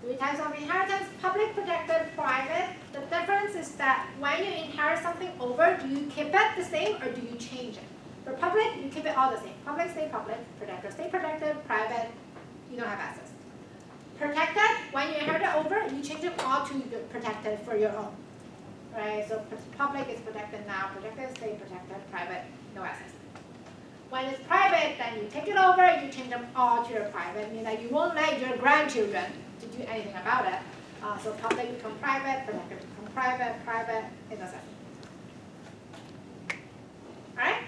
3 types of inheritance: public, protected, private. The difference is that when you inherit something over, do you keep it the same or do you change it? For public, you keep it all the same. Public stay public, protected stay protected, private, you don't have access. Protected, when you inherit it over, you change it all to protected for your own. Right? So public is protected now, protected stay protected, private, no access. When it's private, then you take it over, you change them all to your private, meaning that you won't let your grandchildren to do anything about it. So public become private, protected become private, private, in a sense. Alright?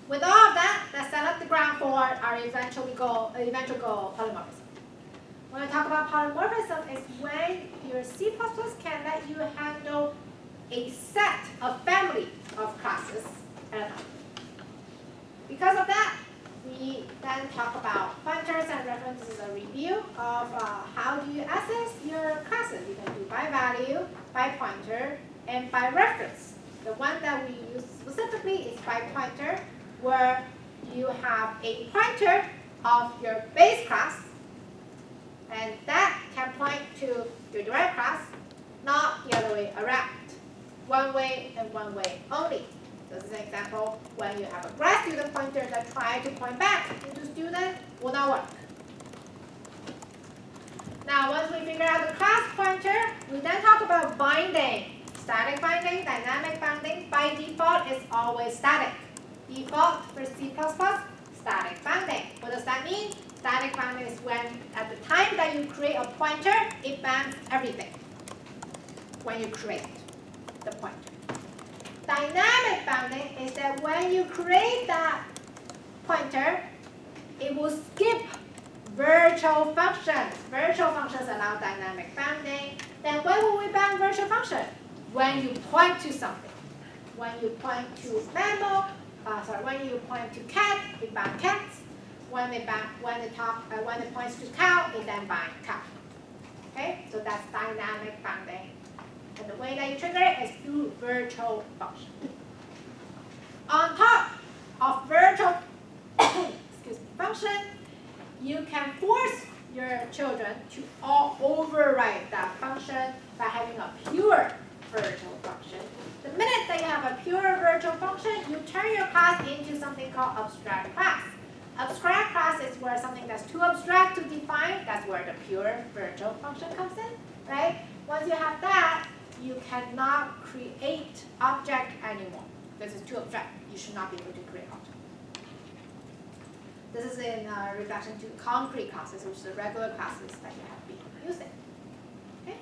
With all of that, let's set up the ground for our eventual goal, polymorphism. When I talk about polymorphism, it's when your C++ can let you handle a set, a family of classes at a time. Because of that, we then talk about pointers and references, a review of how do you access your classes. You can do by value, by pointer, and by reference. The one that we use specifically is by pointer, where you have a pointer of your base class, and that can point to your derived class, not the other way around. One way and one way only. So this is an example when you have a grad student pointer that tries to point back into student, will not work. Now once we figure out the class pointer, we then talk about binding. Static binding, dynamic binding. By default, it's always static. Default for C++, static binding. What does that mean? Static binding is when, at the time that you create a pointer, it binds everything when you create the pointer. Dynamic bounding is that when you create that pointer, it will skip virtual functions. Virtual functions allow dynamic bounding. Then when will we bound virtual function? When you point to something. When you point to when you point to cat, it bound cats. When it points to cow, it then bind cow. Okay, so that's dynamic bounding. And the way that you trigger it is through virtual function. On top of virtual function, you can force your children to all override that function by having a pure virtual function. The minute that you have a pure virtual function, you turn your class into something called abstract class. Abstract class is where something that's too abstract to define, that's where the pure virtual function comes in, right? Once you have that, you cannot create object anymore because it's too abstract. You should not be able to create object. This is in reduction to concrete classes, which is the regular classes that you have been using. Okay?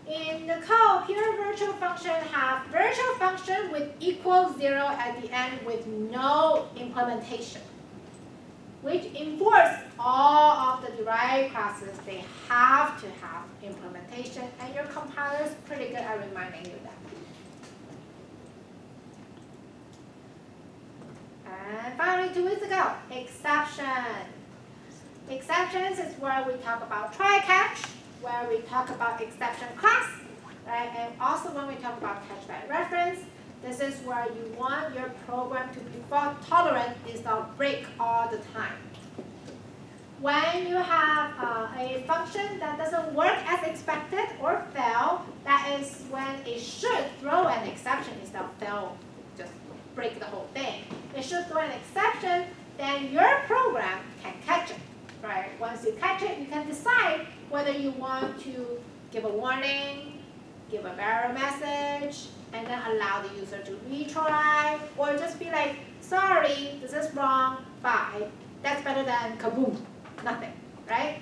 In the code, pure virtual function have virtual function with equals 0 at the end with no implementation, which enforce all of the derived classes. They have to have implementation, and your compiler is pretty good at reminding you that. And finally, 2 weeks ago, exception. Exceptions is where we talk about try-catch, where we talk about exception class, right? And also when we talk about catch by reference, this is where you want your program to be fault tolerant instead of break all the time. When you have a function that doesn't work as expected or fail, that is when it should throw an exception instead of fail, just break the whole thing. It should throw an exception, then your program can catch it, right? Once you catch it, you can decide whether you want to give a warning, give a error message, and then allow the user to retry, or just be like, sorry, this is wrong, bye. That's better than kaboom. Nothing, right?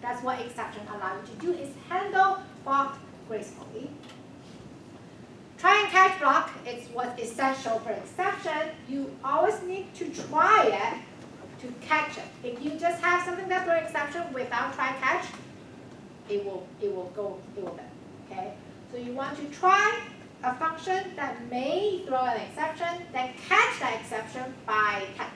That's what exception allows you to do, is handle fault gracefully. Try and catch block is what's essential for exception. You always need to try it to catch it. If you just have something that's for exception without try catch, it will fail. Okay? So you want to try a function that may throw an exception, then catch that exception by catch.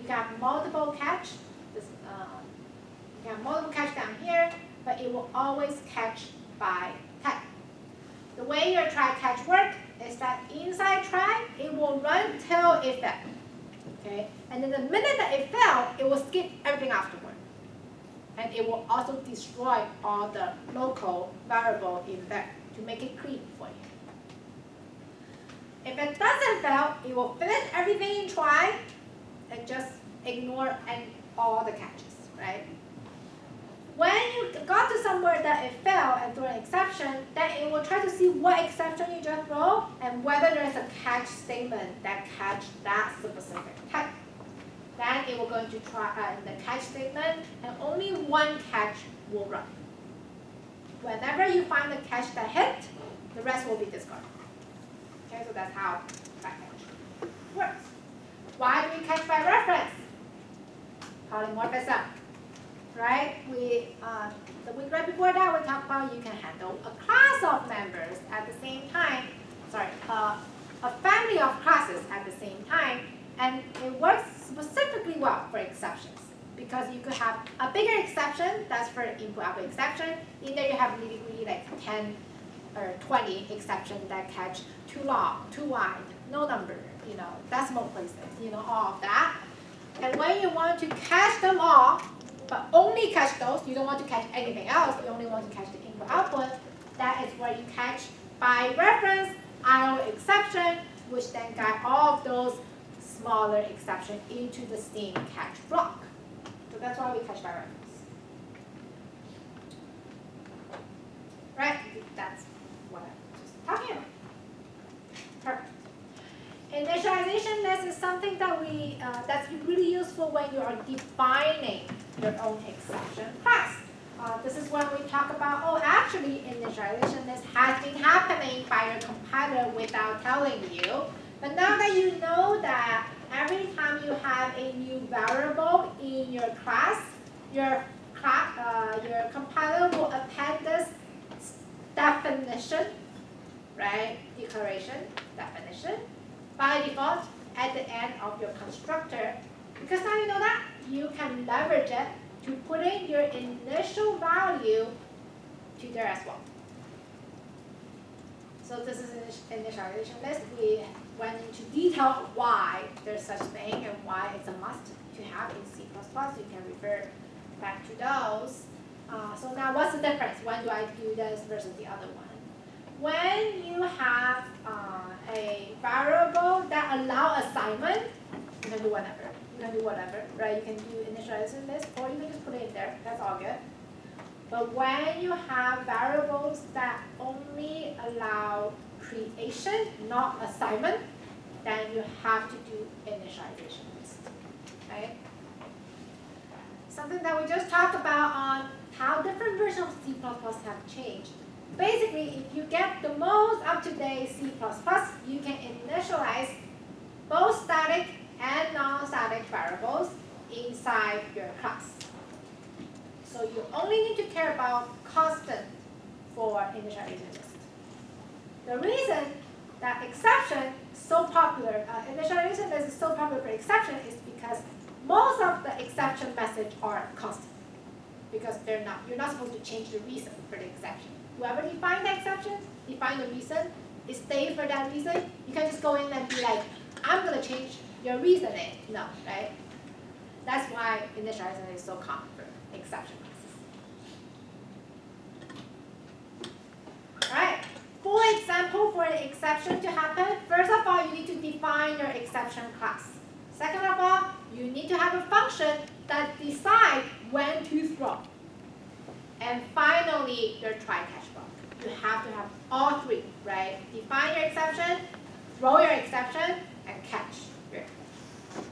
You can have multiple catch. This, you can have multiple catch down here, but it will always catch by tag. The way your try catch works is that inside try, it will run till it fails. Okay? And then the minute that it fails, it will skip everything afterward. And it will also destroy all the local variable in there to make it clean for you. If it doesn't fail, it will finish everything in try and just ignore all the catches, right? When you got to somewhere that it failed and threw an exception, then it will try to see what exception you just throw and whether there's a catch statement that catch that specific type. Then it will go into try the catch statement, and only one catch will run. Whenever you find a catch that hit, the rest will be discarded. Okay, so that's how try catch works. Why do we catch by reference? Polymorphism. Right? The week right before that, we talked about you can handle a class of members at the same time. Sorry, a family of classes at the same time, and it works specifically well for exceptions because you could have a bigger exception that's for input-output exception. Either you have literally like 10 or 20 exceptions that catch too long, too wide, no number, decimal places, all of that. And when you want to catch them all, but only catch those, you don't want to catch anything else, you only want to catch the input-output, that is where you catch by reference IO exception, which then guide all of those smaller exceptions into the same catch block. So that's why we catch by reference. Right? That's what I'm just talking about. Perfect. Initialization list is something that that's really useful when you are defining your own exception class. This is when we talk about, actually initialization list has been happening by your compiler without telling you. But now that you know that every time you have a new variable in your class, your compiler will append this definition, right? Declaration, definition, by default at the end of your constructor. Because now you know that, you can leverage it to put in your initial value to there as well. So this is an initialization list. We went into detail why there's such thing and why it's a must to have in C++. You can refer back to those. So now what's the difference? When do I do this versus the other one? When you have a variable that allows assignment, you can do whatever. You can do whatever, right? You can do initialization list, or you can just put it in there. That's all good. But when you have variables that only allow creation, not assignment, then you have to do initialization list, right? Something that we just talked about on how different versions of C++ have changed. Basically, if you get the most up-to-date C++, you can initialize both static and non-static variables inside your class. So you only need to care about constant for initialization list. The reason that exception is so popular, initialization list is so popular for exception is because most of the exception message are constant. Because you're not supposed to change the reason for the exception. Whoever defined the exception, define the reason, it stays for that reason. You can just go in and be like, I'm going to change your reasoning. No, right? That's why initialization is so common for exception classes. Alright, full example for an exception to happen. First of all, you need to define your exception class. Second of all, you need to have a function that decides when to throw. And finally, your try-catch block. You have to have all three, right? Define your exception, throw your exception, and catch your exception.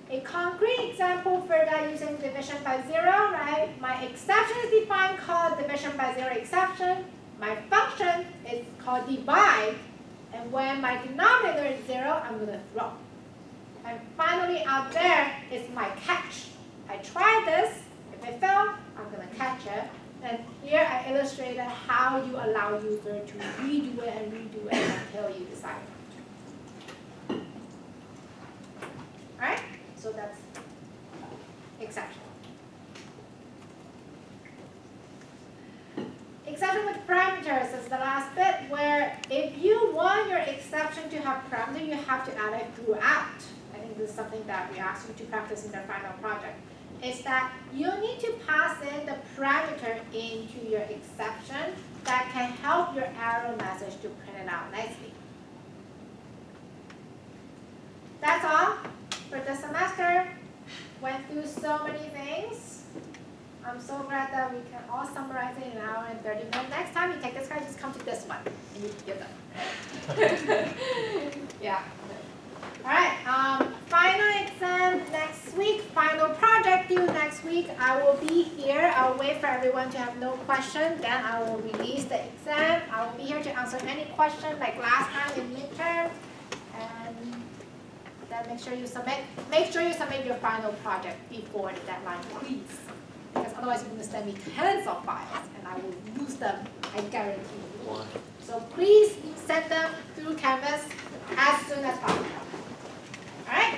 A concrete example for that using division by zero, right? My exception is defined called division by zero exception. My function is called divide. And when my denominator is zero, I'm going to throw. And finally, out there is my catch. I try this. If it fails, I'm going to catch it. And here I illustrated how you allow user to redo it and redo it until you decide. that's exception. Exception with parameters is the last bit where if you want your exception to have parameter, you have to add it throughout. I think this is something that we ask you to practice in the final project. Is that you need to pass in the parameter into your exception that can help your error message to print it out nicely. That's all for this semester. Went through so many things. I'm so glad that we can all summarize it in an hour and 30 minutes. Next time you take this card, just come to this one and you can get them. Yeah. All right. Final exam next week. Final project due next week. I will be here. I'll wait for everyone to have no question. Then I will release the exam. I will be here to answer any question like last time in midterm. And then make sure you submit your final project before the deadline, please. Because otherwise you're going to send me tons of files and I will lose them, I guarantee you. Why? So please send them through Canvas as soon as possible. All right?